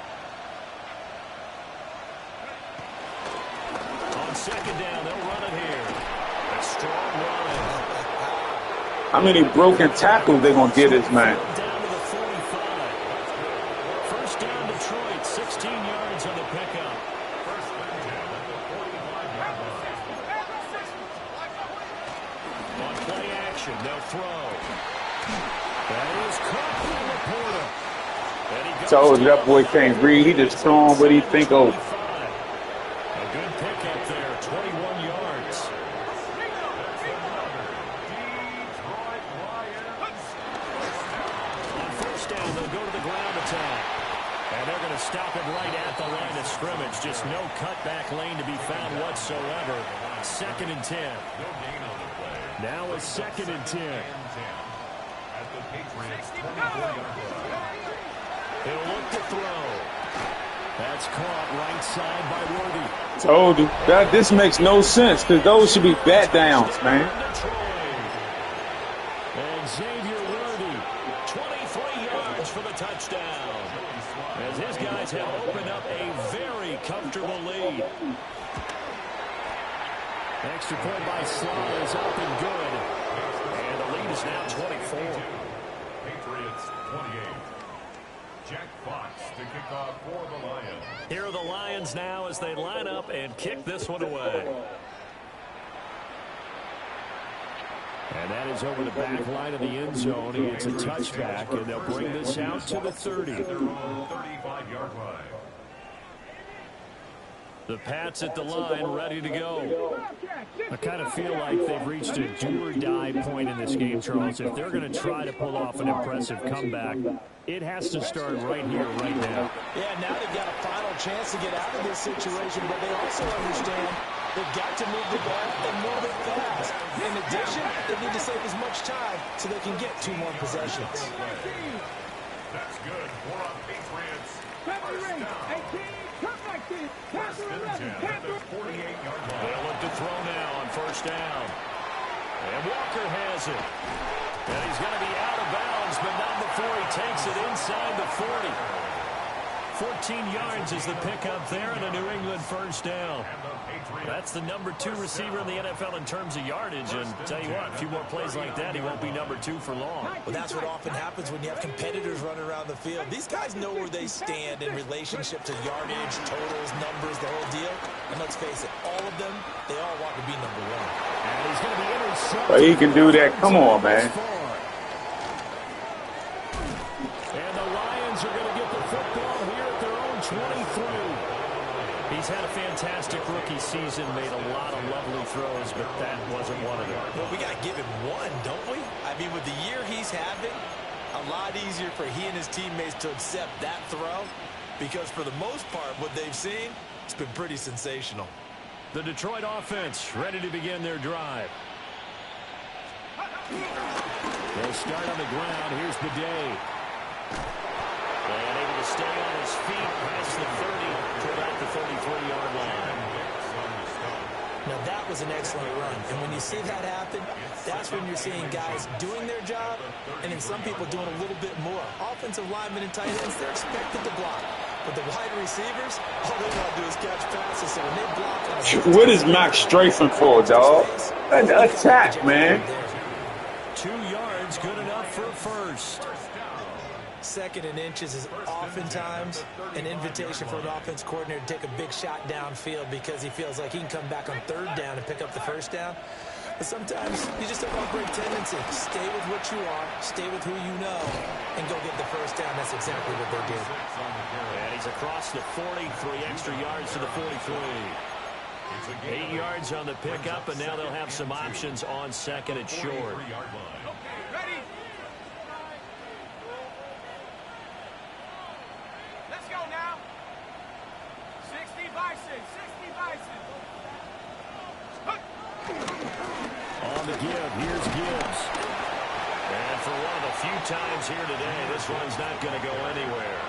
On 2nd down, they'll run it here. A strong run. How many broken tackles they gonna get this man? Down to the 45. First down, Detroit, 16 yards on the pickup. 1st and 10 at the 45-yard line. On play action, they'll throw. That is caught by Laporta. And he goes Told you that boy can't read. He just throwing what he think over. A good pickup there, 21 yards. On 1st down, they'll go to the ground attack. And they're going to stop it right at the line of scrimmage. Just no cutback lane to be found whatsoever. 2nd and 10. Now it's 2nd and 10. At the Patriots 24-yard line. He'll look to throw. That's caught right side by Worthy. Told you that this makes no sense because those should be bat downs, man. And Xavier Worthy, 23 yards for the touchdown. As his guys have opened up a very comfortable lead. Extra point by Slaughter is up and good. And the lead is now 24. Patriots 28. Jack Fox to kick off for the Lions. Here are the Lions now as they line up and kick this one away. And that is over the back line of the end zone. He gets a touchback, and they'll bring this out to the 30. Their own 35-yard line. The Pats at the line, ready to go. I kind of feel like they've reached a do-or-die point in this game, Charles. If they're going to try to pull off an impressive comeback, it has to start right here, right now. Yeah, now they've got a final chance to get out of this situation, but they also understand they've got to move the ball and move it fast. In addition, they need to save as much time so they can get 2 more possessions. That's good for our Patriots. First down. 18, come back in. Pass First and 10 at the 48-yard line. They'll look to throw now on first down. And Walker has it. And he's going to be out of bounds, but not before he takes it inside the 40. 14 yards is the pickup there, and a New England first down. That's the number 2 receiver in the NFL in terms of yardage, and tell you what, a few more plays like that, he won't be number 2 for long. Well, that's what often happens when you have competitors running around the field. These guys know where they stand in relationship to yardage, totals, numbers, the whole deal. And let's face it, all of them, they all want to be number 1. And he's going to be intercepted. But he can do that. Come on, man. And the Lions are going to get the football here at their own 23. He's had a fantastic rookie season, made a lot of lovely throws, but that wasn't one of them. Well, we got to give him one, don't we? I mean, with the year he's having, a lot easier for he and his teammates to accept that throw, because for the most part, what they've seen, it's been pretty sensational. The Detroit offense ready to begin their drive. They'll start on the ground. Here's Bidet. And able to stay on his feet past the 30 to about the 33-yard line. Now, that was an excellent run. And when you see that happen, that's when you're seeing guys doing their job and then some people doing a little bit more. Offensive linemen and tight ends, they're expected to block. But the wide receivers, all they want to do is catch passes. So when they block... What is Max strafing for, dog? Attack, man. 2 yards, good enough for a first. 2nd and inches is oftentimes an invitation for an offense coordinator to take a big shot downfield because he feels like he can come back on 3rd down and pick up the first down. But sometimes you just have a great tendency. Stay with what you are, stay with who you know, and go get the first down. That's exactly what they did. And he's across the 40, 3 extra yards to the 43. 8 yards on the pickup, and now they'll have some options on 2nd and short. Ready? Let's go now. 60 Bison, 60 Bison. On the give, here's Gibbs. And for one of the few times here today, this one's not going to go anywhere.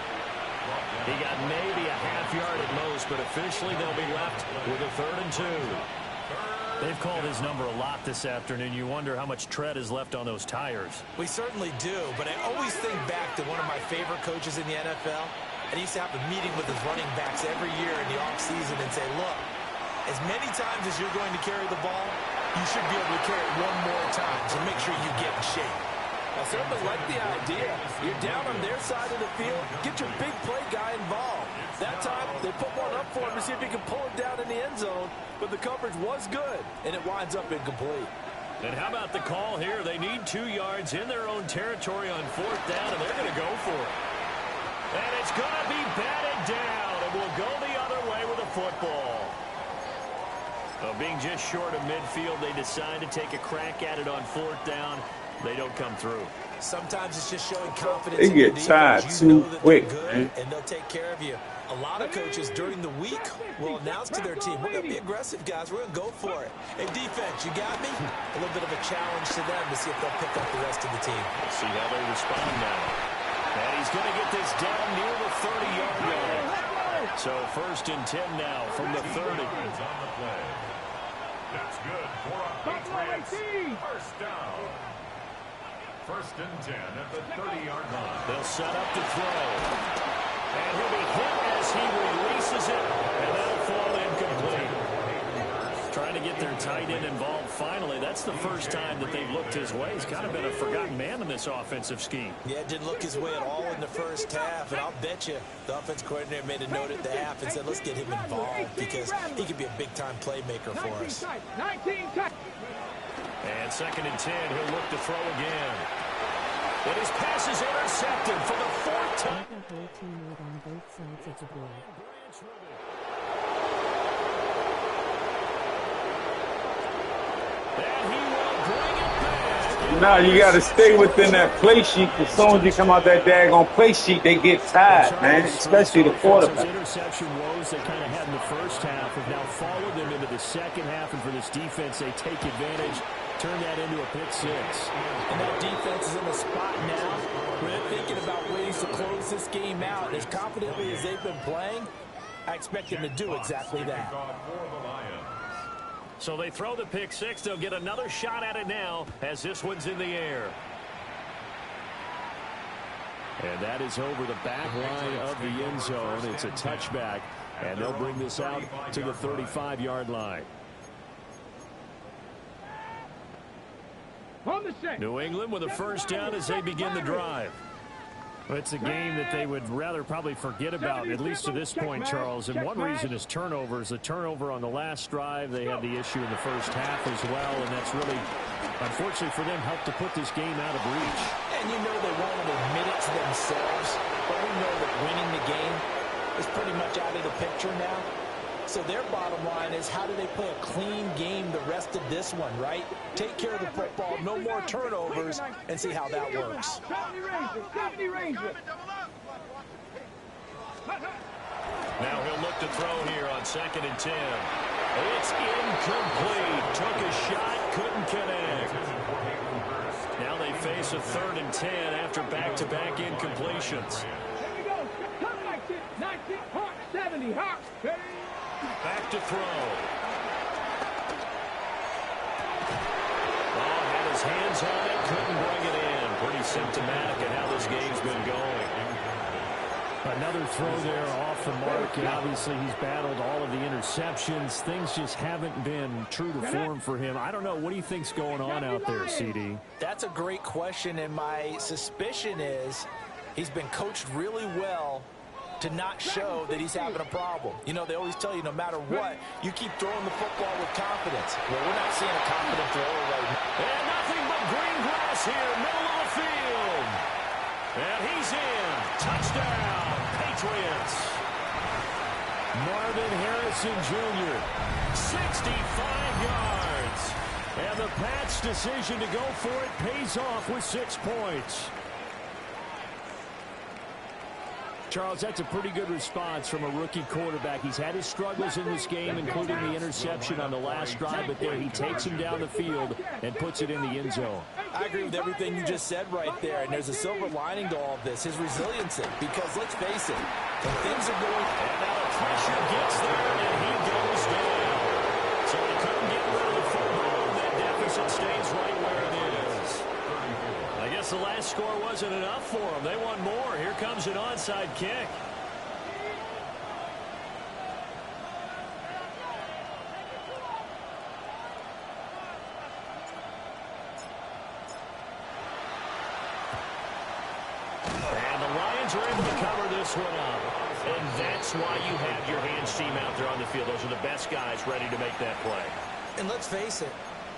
He got maybe a half yard at most, but officially they'll be left with a 3rd and 2. They've called his number a lot this afternoon. You wonder how much tread is left on those tires. We certainly do, but I always think back to one of my favorite coaches in the NFL. And he used to have a meeting with his running backs every year in the offseason and say, look, as many times as you're going to carry the ball, you should be able to carry it one more time, so make sure you get in shape. I certainly like the idea. You're down on their side of the field. Get your big play guy involved. That time, they put one up for him to see if he can pull it down in the end zone, but the coverage was good, and it winds up incomplete. And how about the call here? They need 2 yards in their own territory on 4th down, and they're going to go for it. And it's going to be batted down, and we'll go the other way with a football. Being just short of midfield, they decide to take a crack at it on 4th down. They don't come through. Sometimes it's just showing confidence. They get tired too quick, man. And they'll take care of you. A lot of coaches during the week will announce to their team, we're going to be aggressive, guys. We're going to go for it. Hey, defense, you got me? A little bit of a challenge to them to see if they'll pick up the rest of the team. We'll see how they respond now. And he's going to get this down near the 30-yard line. So 1st and 10 now from the 30. That's good for a Patriots first down. 1st and 10 at the 30-yard line. They'll set up to throw. And he'll be hit as he releases it, and that'll fall incomplete. Trying to get their tight end involved finally. That's the first time that they've looked his way. He's kind of been a forgotten man in this offensive scheme. Yeah, it didn't look his way at all in the first half, and I'll bet you the offense coordinator made a note at the half and said, let's get him involved because he could be a big-time playmaker for us. 19 tight. And 2nd and 10, he'll look to throw again. And his pass is intercepted for the 4th time. The whole teammate on both sides of the ball. And he will bring it back. Now you got to stay within that play sheet. As soon as you come out that daggone play sheet, they get tired, man, especially the quarterback. Interception woes they kind of had in the first half have now followed them into the second half, and for this defense, they take advantage, turn that into a pick 6. And that defense is in a spot now where they're thinking about ways to close this game out. As confidently as they've been playing, I expect them to do exactly that. So they throw the pick 6. They'll get another shot at it now as this one's in the air. And that is over the back line of the end zone. It's a touchback, and they'll bring this out to the 35-yard line. On the set. New England with a first down as they begin the drive. Well, it's a game that they would rather probably forget about, at least to this point, Charles. And one reason is turnovers. The turnover on the last drive, they had the issue in the first half as well, and that's really, unfortunately for them, helped to put this game out of reach. And you know they won't admit it to themselves, but we know that winning the game is pretty much out of the picture now. So their bottom line is, how do they play a clean game the rest of this one, right? Take care of the football, no more turnovers, and see how that works. 70 Ranger. Now he'll look to throw here on 2nd and 10. It's incomplete. Took a shot, couldn't connect. Now they face a 3rd and 10 after back-to-back incompletions. Here we go. Come like this. 19, Hawk, 70, Hawk. Back to throw. Oh, had his hands on it, couldn't bring it in. Pretty symptomatic of how this game's been going. Another throw there off the mark, and obviously he's battled all of the interceptions. Things just haven't been true to form for him. I don't know. What do you think's going on out there, CD? That's a great question, and my suspicion is he's been coached really well to not show that he's having a problem. You know, they always tell you no matter what, you keep throwing the football with confidence. Well, we're not seeing a confident thrower right now. And nothing but green grass here, middle of the field. And he's in. Touchdown, Patriots. Marvin Harrison Jr., 65 yards. And the Pats' decision to go for it pays off with 6 points. Charles, that's a pretty good response from a rookie quarterback. He's had his struggles in this game, including the interception on the last drive, but there he takes him down the field and puts it in the end zone. I agree with everything you just said right there, and there's a silver lining to all of this, his resiliency, because let's face it, when things are going... And now the pressure gets there, and he goes down. So he couldn't get rid of the football, and that deficit stays right where it is. I guess the last score wasn't enough for them. They want more. Here comes an onside kick. And the Lions are able to cover this one up. And that's why you have your hands team out there on the field. Those are the best guys ready to make that play. And let's face it,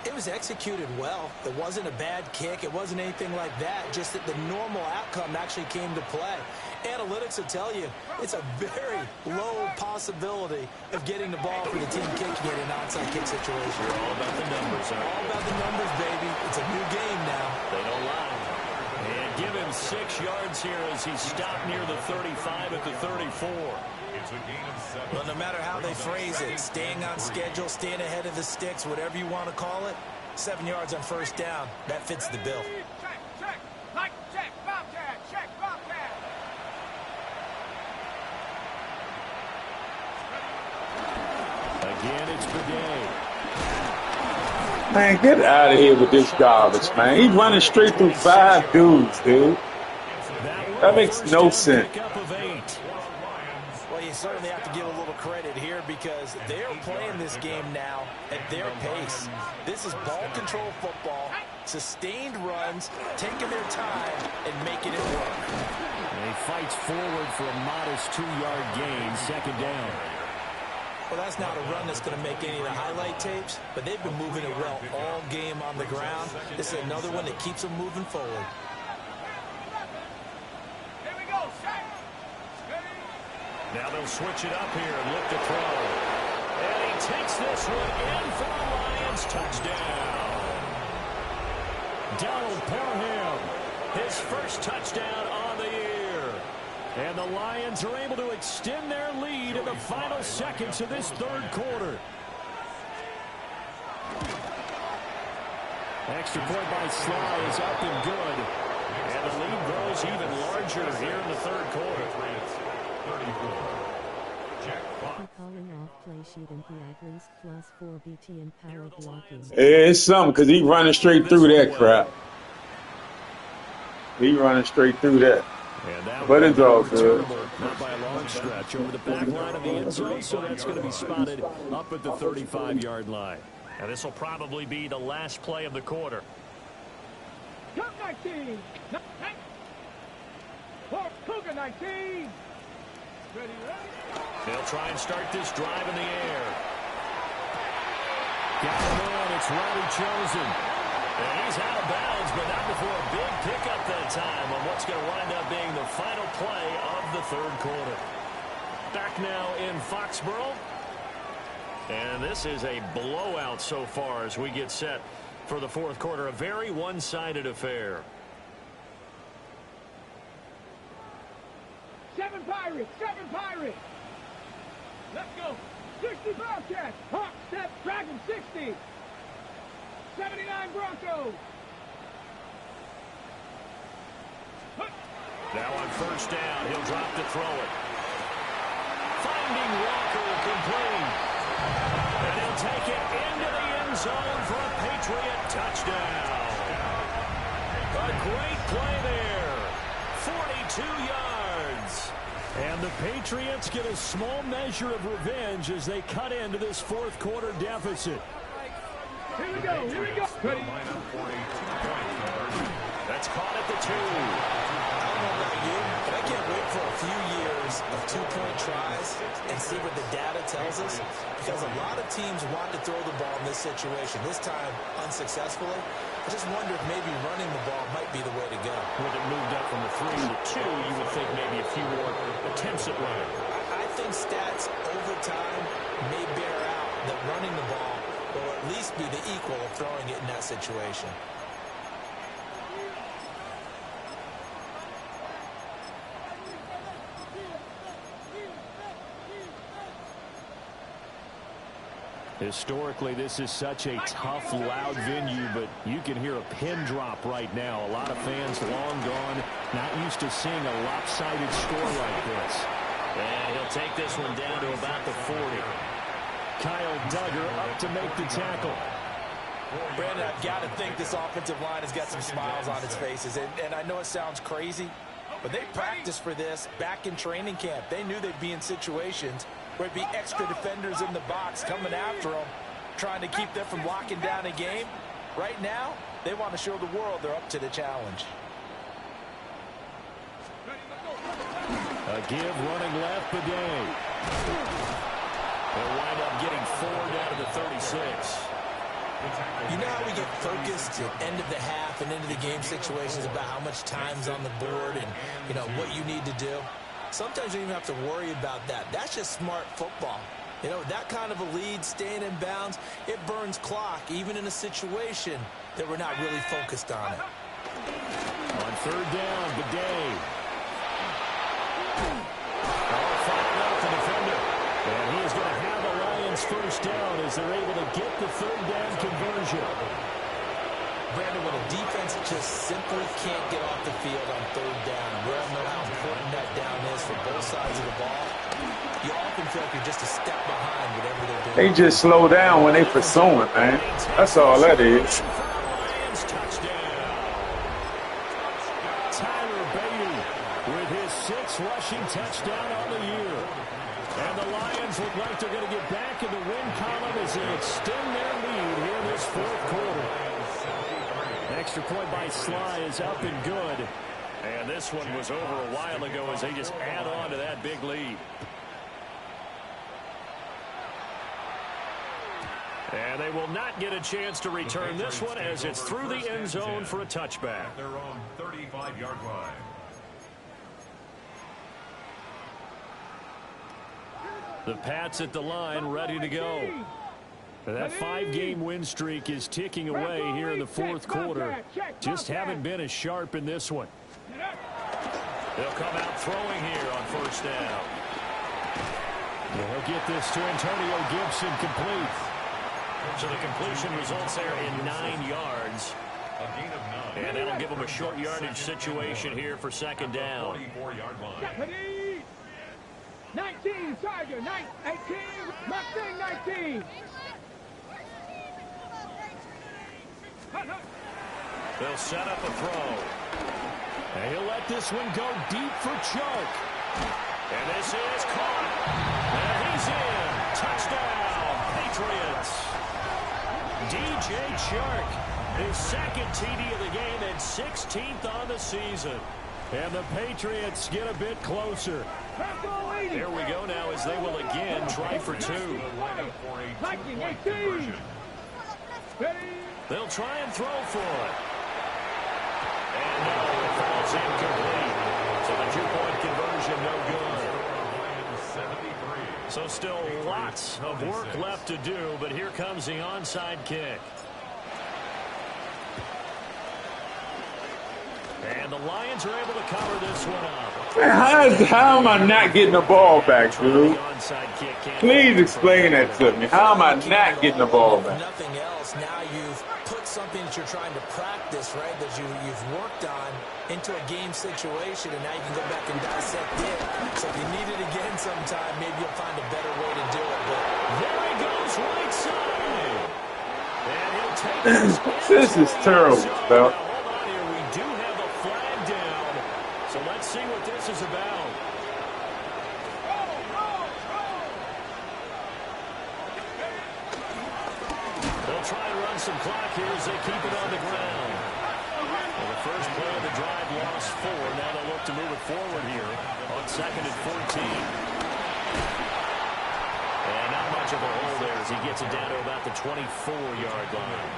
it was executed well. It wasn't a bad kick. It wasn't anything like that. Just that the normal outcome actually came to play. Analytics will tell you it's a very low possibility of getting the ball for the team kicking it in an onside kick situation. You're all about the numbers, huh? All about the numbers, baby. It's a new game now. They don't lie. And give him 6 yards here as he stopped near the 35 at the 34. It's a gain of 7. Well, no matter how they phrase it, staying on schedule, staying ahead of the sticks, whatever you want to call it, 7 yards on first down, that fits the bill. Check, like check, Bobcat, check, Bobcat. Again, it's Bidet. Man, get out of here with this garbage, man. He's running straight through 5 dudes, dude. That makes no sense. Pickup of 8. Well, you certainly have to give a little credit here because because they are playing this game now at their pace. This is ball control football, sustained runs, taking their time and making it work. And he fights forward for a modest 2-yard gain, second down. Well, that's not a run that's going to make any of the highlight tapes, but they've been moving it well all game on the ground. This is another one that keeps them moving forward. Here we go, set. Now they'll switch it up here and look to throw. And he takes this one in for the Lions. Touchdown. Donald Parham, his first touchdown on the year. And the Lions are able to extend their lead in the final seconds of this third quarter. Extra point by Sly is up and good. And the lead grows even larger here in the third quarter. Calling off play sheet and Piaglis plus 4 BT and power blocking. It's something because he running straight through that crap. He running straight through that. But it's all good. Not by a long stretch over the back line of the end zone, so that's going to be spotted up at the 35-yard line. And this will probably be the last play of the quarter. Cup 19. Cougar 19. Ready. They'll try and start this drive in the air. Got the man, it's Roddy Chosen. And he's out of bounds, but not before a big pickup that time on what's going to wind up being the final play of the third quarter. Back now in Foxborough. And this is a blowout so far as we get set for the fourth quarter. A very one-sided affair. 7 Pirates. Let's go. 60 Bobcats. Hawk, step, Dragon 60. 79 Broncos. Now on first down, he'll drop to throw it. Finding Walker complete. And he'll take it into the end zone for a Patriot touchdown. A great play there. 42 yards. And the Patriots get a small measure of revenge as they cut into this fourth quarter deficit. Here we go. Ready. That's caught at the 2. I don't know about you, but I can't wait for a few years of two-point tries and see what the data tells us, because a lot of teams want to throw the ball in this situation, this time unsuccessfully. I just wonder if maybe running the ball might be the way to go. With it moved up from the 3 to 2, you would think maybe a few more attempts at running. I think stats over time may bear out that running the ball will at least be the equal of throwing it in that situation. Historically, this is such a tough, loud venue, but you can hear a pin drop right now. A lot of fans long gone, not used to seeing a lopsided score like this. And he'll take this one down to about the 40. Kyle Duggar up to make the tackle. Brandon, I've got to think this offensive line has got some smiles on its faces. And I know it sounds crazy, but they practiced for this back in training camp. They knew they'd be in situations where it'd be extra defenders in the box coming after them, trying to keep them from locking down a game. Right now, they want to show the world they're up to the challenge. A give running left, Bidet. They'll wind up getting 4 down to the 36. You know how we get focused at end of the half and into the game situations about how much time's on the board and, you know, what you need to do? Sometimes you don't even have to worry about that. That's just smart football. You know, that kind of a lead, staying in bounds, it burns clock, even in a situation that we're not really focused on it. On third down, Bidet. Firing out the defender. And he is going to have the Lions first down as they're able to get the third down conversion. Brandon, when a defense just simply can't get off the field on third down, we all know how important that down is for both sides of the ball. You often feel like you're just a step behind whatever they're doing. They just slow down when they pursuing, man. That's all that is. Lions touchdown. Tyler Beatty with his 6th rushing touchdown on the year. And the Lions Lions look like they're going to get back in the win column as they extend their lead here in this fourth quarter. Extra point by Sly is up and good. And this one was over a while ago as they just add on to that big lead. And they will not get a chance to return this one as it's through the end zone for a touchback. At their own 35-yard line. The Pats at the line, ready to go. That 5-game win streak is ticking away here in the fourth quarter. Just haven't been as sharp in this one. They'll come out throwing here on first down. They'll get this to Antonio Gibson complete. So the completion results there in 9 yards. A gain of 9. And that'll give them a short yardage situation here for second down. 44-yard line. 19, Tiger, 18, Mustang 19. They'll set up a throw. And he'll let this one go deep for Chark. And this is caught. And he's in. Touchdown, Patriots. DJ Chark, his second TD of the game and 16th on the season. And the Patriots get a bit closer. There we go now as they will again try for 2. They'll try and throw for it. And no, it falls incomplete. So the 2-point conversion no good. So still lots of work left to do, but here comes the onside kick. And the Lions are able to cover this one up. Man, how am I not getting the ball back, dude? Please explain that to me. How am I not getting the ball back? Nothing else. Now you've put something that you're trying to practice, right, that you've worked on into a game situation, and now you can go back and dissect it. So if you need it again sometime, maybe you'll find a better way to do it. But there he goes, right side. And he'll take this. This is terrible, Bell. See what this is about. They'll try and run some clock here as they keep it on the ground. Well, the first play of the drive lost 4. Now they'll look to move it forward here on 2nd and 14. And not much of a hole there as he gets it down to about the 24-yard line.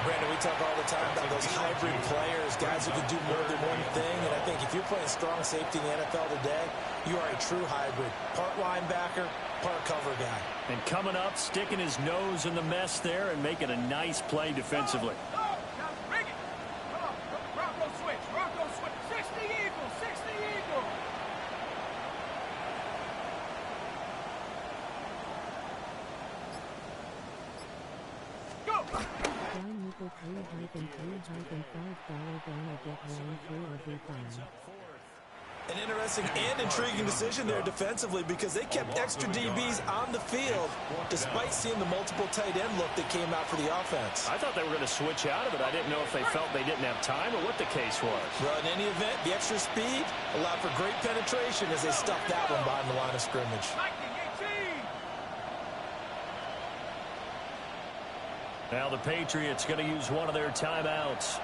Brandon, we talk all the time about those hybrid players, guys who can do more than one thing, and I think if you're playing strong safety in the NFL today, you are a true hybrid. Part linebacker, part cover guy. And coming up, sticking his nose in the mess there and making a nice play defensively. Rocco switch, 60 Eagles. Go! $3-3-5 gonna get one free every time. An interesting and intriguing decision there defensively because they kept extra DBs on the field despite seeing the multiple tight end look that came out for the offense. I thought they were going to switch out of it. I didn't know if they felt they didn't have time or what the case was. Well, in any event, the extra speed allowed for great penetration as they stuffed that one behind the line of scrimmage. Now the Patriots going to use one of their timeouts.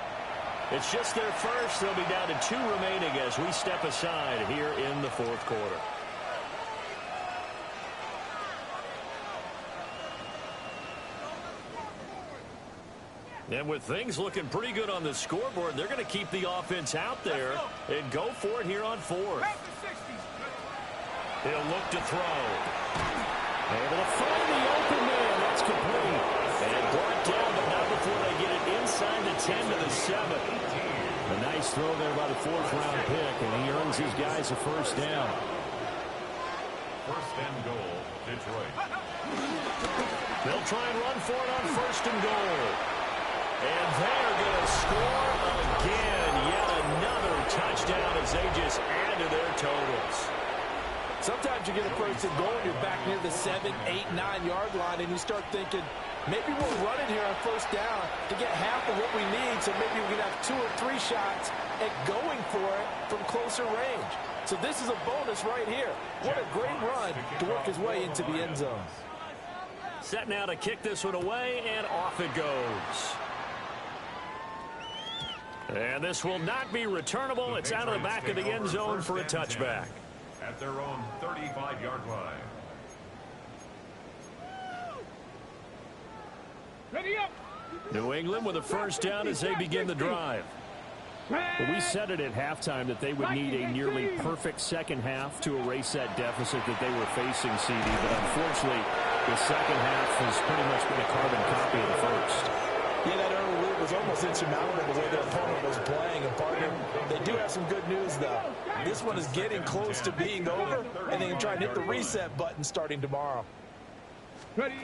It's just their first. They'll be down to 2 remaining as we step aside here in the fourth quarter. And with things looking pretty good on the scoreboard, they're going to keep the offense out there and go for it here on 4th. He'll look to throw. Able to find the open man. That's complete. And brought down, but not before they get it inside the 10 to the 7. A nice throw there by the 4th-round pick, and he earns his guys a first down. First and goal, Detroit. They'll try and run for it on 1st and goal. And they're going to score again. Yet another touchdown as they just add to their totals. Sometimes you get a 1st and goal and you're back near the 7, 8, 9-yard line, and you start thinking, maybe we'll run it here on 1st down to get half of what we need, so maybe we can have 2 or 3 shots at going for it from closer range. So this is a bonus right here. What a great run to work his way into the end zone. Set now to kick this one away, and off it goes. And this will not be returnable. It's out of the back of the end zone for a touchback. At their own 35-yard line. Ready up. New England with a first down as they begin the drive. Well, we said it at halftime that they would need a nearly perfect second half to erase that deficit that they were facing, CD. But unfortunately, the second half has pretty much been a carbon copy of the first. Yeah, that early lead was almost insurmountable the way their opponent was playing. And partner, they do have some good news, though. This one is getting close to being over, and they can try and hit the reset button starting tomorrow. Ready.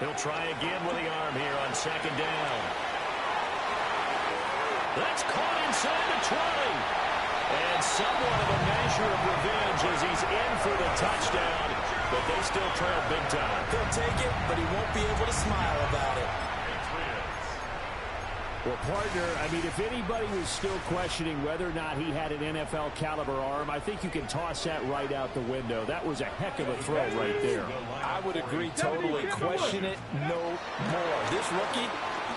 He'll try again with the arm here on second down. That's caught inside the 20. And somewhat of a measure of revenge as he's in for the touchdown. But they still trail big time. He'll take it, but he won't be able to smile about it. Well, partner, I mean, if anybody was still questioning whether or not he had an NFL caliber arm, I think you can toss that right out the window. That was a heck of a throw right there. I would agree totally. Question it no more. This rookie,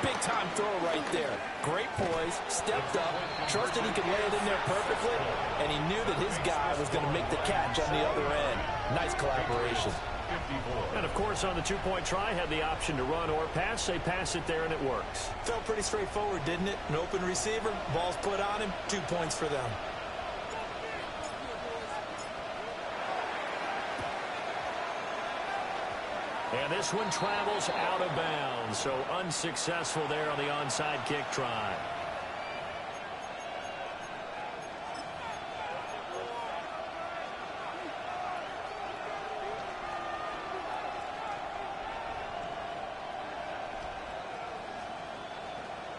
big-time throw right there. Great poise, stepped up, trusted he could lay it in there perfectly, and he knew that his guy was going to make the catch on the other end. Nice collaboration. And, of course, on the two-point try, had the option to run or pass. They pass it there, and it works. Felt pretty straightforward, didn't it? An open receiver, ball's put on him, 2 points for them. And this one travels out of bounds, so unsuccessful there on the onside kick try.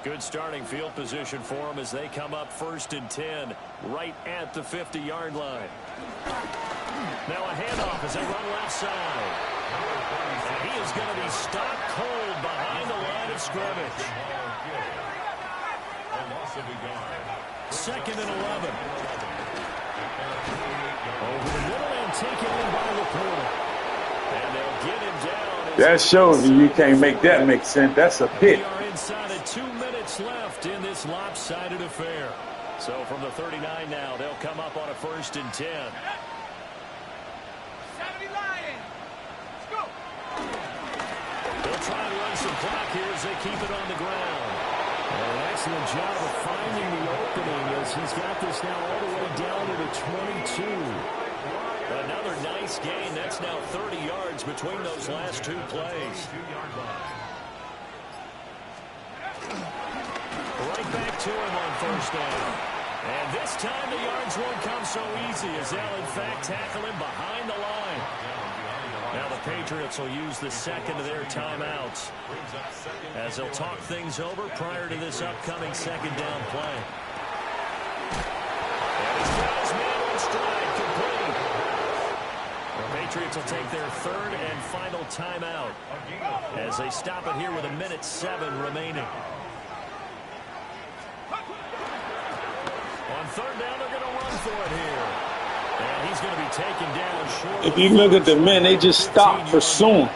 Good starting field position for them as they come up 1st and 10, right at the 50-yard line. Now a handoff as they run left side. And he is going to be stopped cold behind the line of scrimmage. 2nd and 11. Over the middle and taken in by Laporta. And they'll get him down. That shows you can't make that make sense. That's a pick. We are inside of 2 minutes left in this lopsided affair. So from the 39 now, they'll come up on a 1st and 10. They'll try and run some clock here as they keep it on the ground. An excellent job of finding the opening as he's got this now all the way down to the 22. Another nice gain. That's now 30 yards between those last 2 plays. Right back to him on 1st down. And this time the yards won't come so easy as they'll in fact tackle him behind the line. Now the Patriots will use the 2nd of their timeouts as they'll talk things over prior to this upcoming 2nd down play. And he's got his man on stride complete. The Patriots will take their 3rd and final timeout as they stop it here with 1:07 remaining. On 3rd down, they're going to run for it here. And he's going to be taken down short. If you look at the men, they just stop pursuing.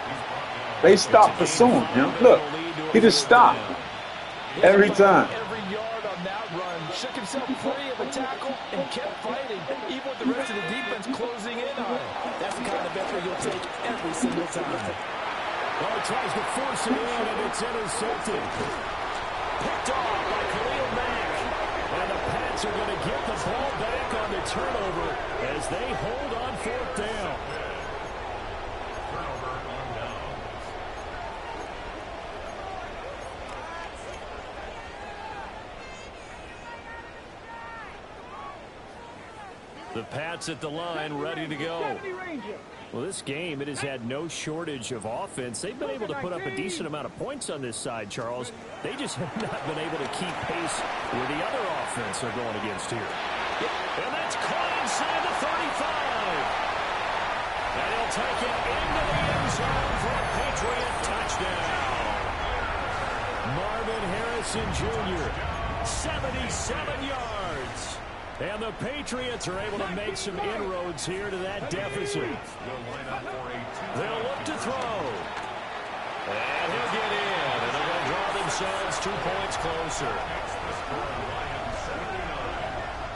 They stop pursuing him. Look, he just stopped every time. Every yard on that run, shook himself free of a tackle and kept fighting, even with the rest of the defense closing in on him. That's the kind of effort you'll take every single time. Well, he tries to force it in, and it's intercepted. Picked off by Khalil Mack. And the Pats are going to get the ball back on the turnover as they hold on 4th down. The Pats at the line, ready to go. Well, this game, it has had no shortage of offense. They've been able to put up a decent amount of points on this side, Charles. They just have not been able to keep pace with the other offense they're going against here. And that's caught inside the 35. And he'll take it into the end zone for a Patriot touchdown. Marvin Harrison Jr., 77 yards. And the Patriots are able to make some inroads here to that deficit. They'll look to throw. And he'll get in. And they're going to draw themselves 2 points closer.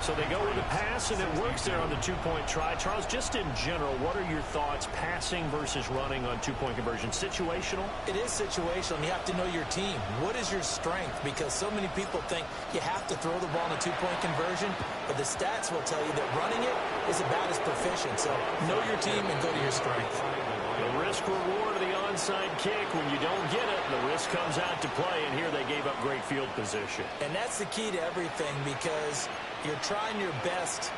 So they go with the pass, and it works there on the two-point try. Charles, just in general, what are your thoughts passing versus running on two-point conversion? Situational? It is situational, and you have to know your team. What is your strength? Because so many people think you have to throw the ball in a two-point conversion, but the stats will tell you that running it is about as proficient. So know your team and go to your strength. The risk-reward of the onside kick, when you don't get it, the risk comes out to play, and here they gave up great field position. And that's the key to everything, because you're trying your best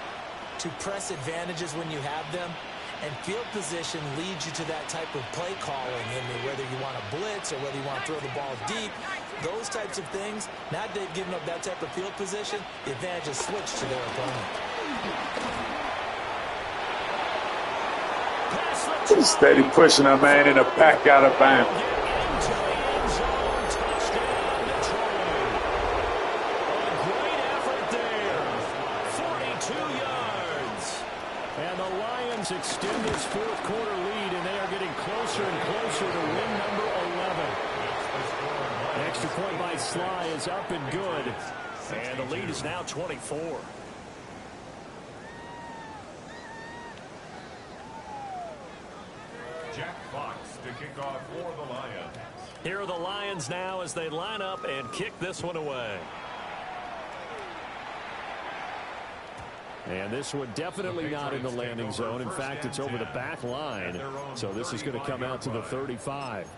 to press advantages when you have them, and field position leads you to that type of play calling, and whether you want to blitz or whether you want to throw the ball deep, those types of things. Now they've given up that type of field position, the advantage is switched to their opponent. Steady pushing a man in the back out of bounds. Extend this fourth quarter lead, and they are getting closer and closer to win number 11. Extra point by Sly is up and good, and the lead is now 24. Jack Fox to kick off for the Lions. Here are the Lions now as they line up and kick this one away. And this one definitely not in the landing zone. In fact, it's over the back line. So this is going to come out to the 35.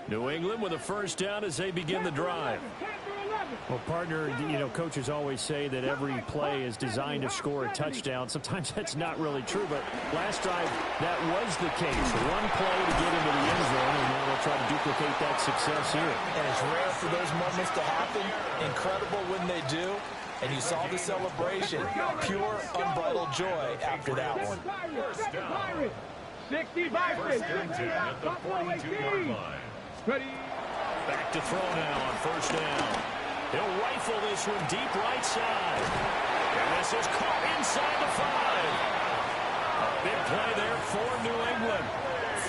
New England with a first down as they begin the drive. Well, partner, you know, coaches always say that every play is designed to score a touchdown. Sometimes that's not really true, but last drive, that was the case. One play to get into the end zone, and now they'll try to duplicate that success here. And it's rare for those moments to happen. Incredible when they do. And you saw the celebration. Pure, unbridled joy after that one. First down. 65. First and 10 at the 42-yard line. Ready. Back to throw now on first down. He'll rifle this one deep right side. And this is caught inside the 5. A big play there for New England.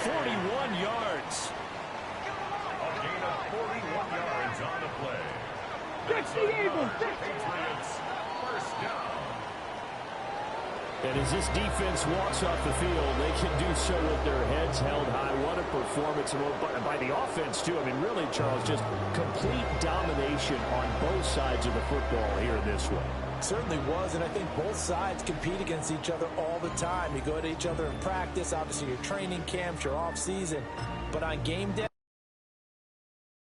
41 yards. A gain of 41 yards on the play. That's the Eagles. Patriots, first down. And as this defense walks off the field, they can do so with their heads held high. What a performance by the offense, too. I mean, really, Charles, just complete domination on both sides of the football here in this one. Certainly was, and I think both sides compete against each other all the time. You go to each other in practice, obviously your training camps, your off season, but on game day,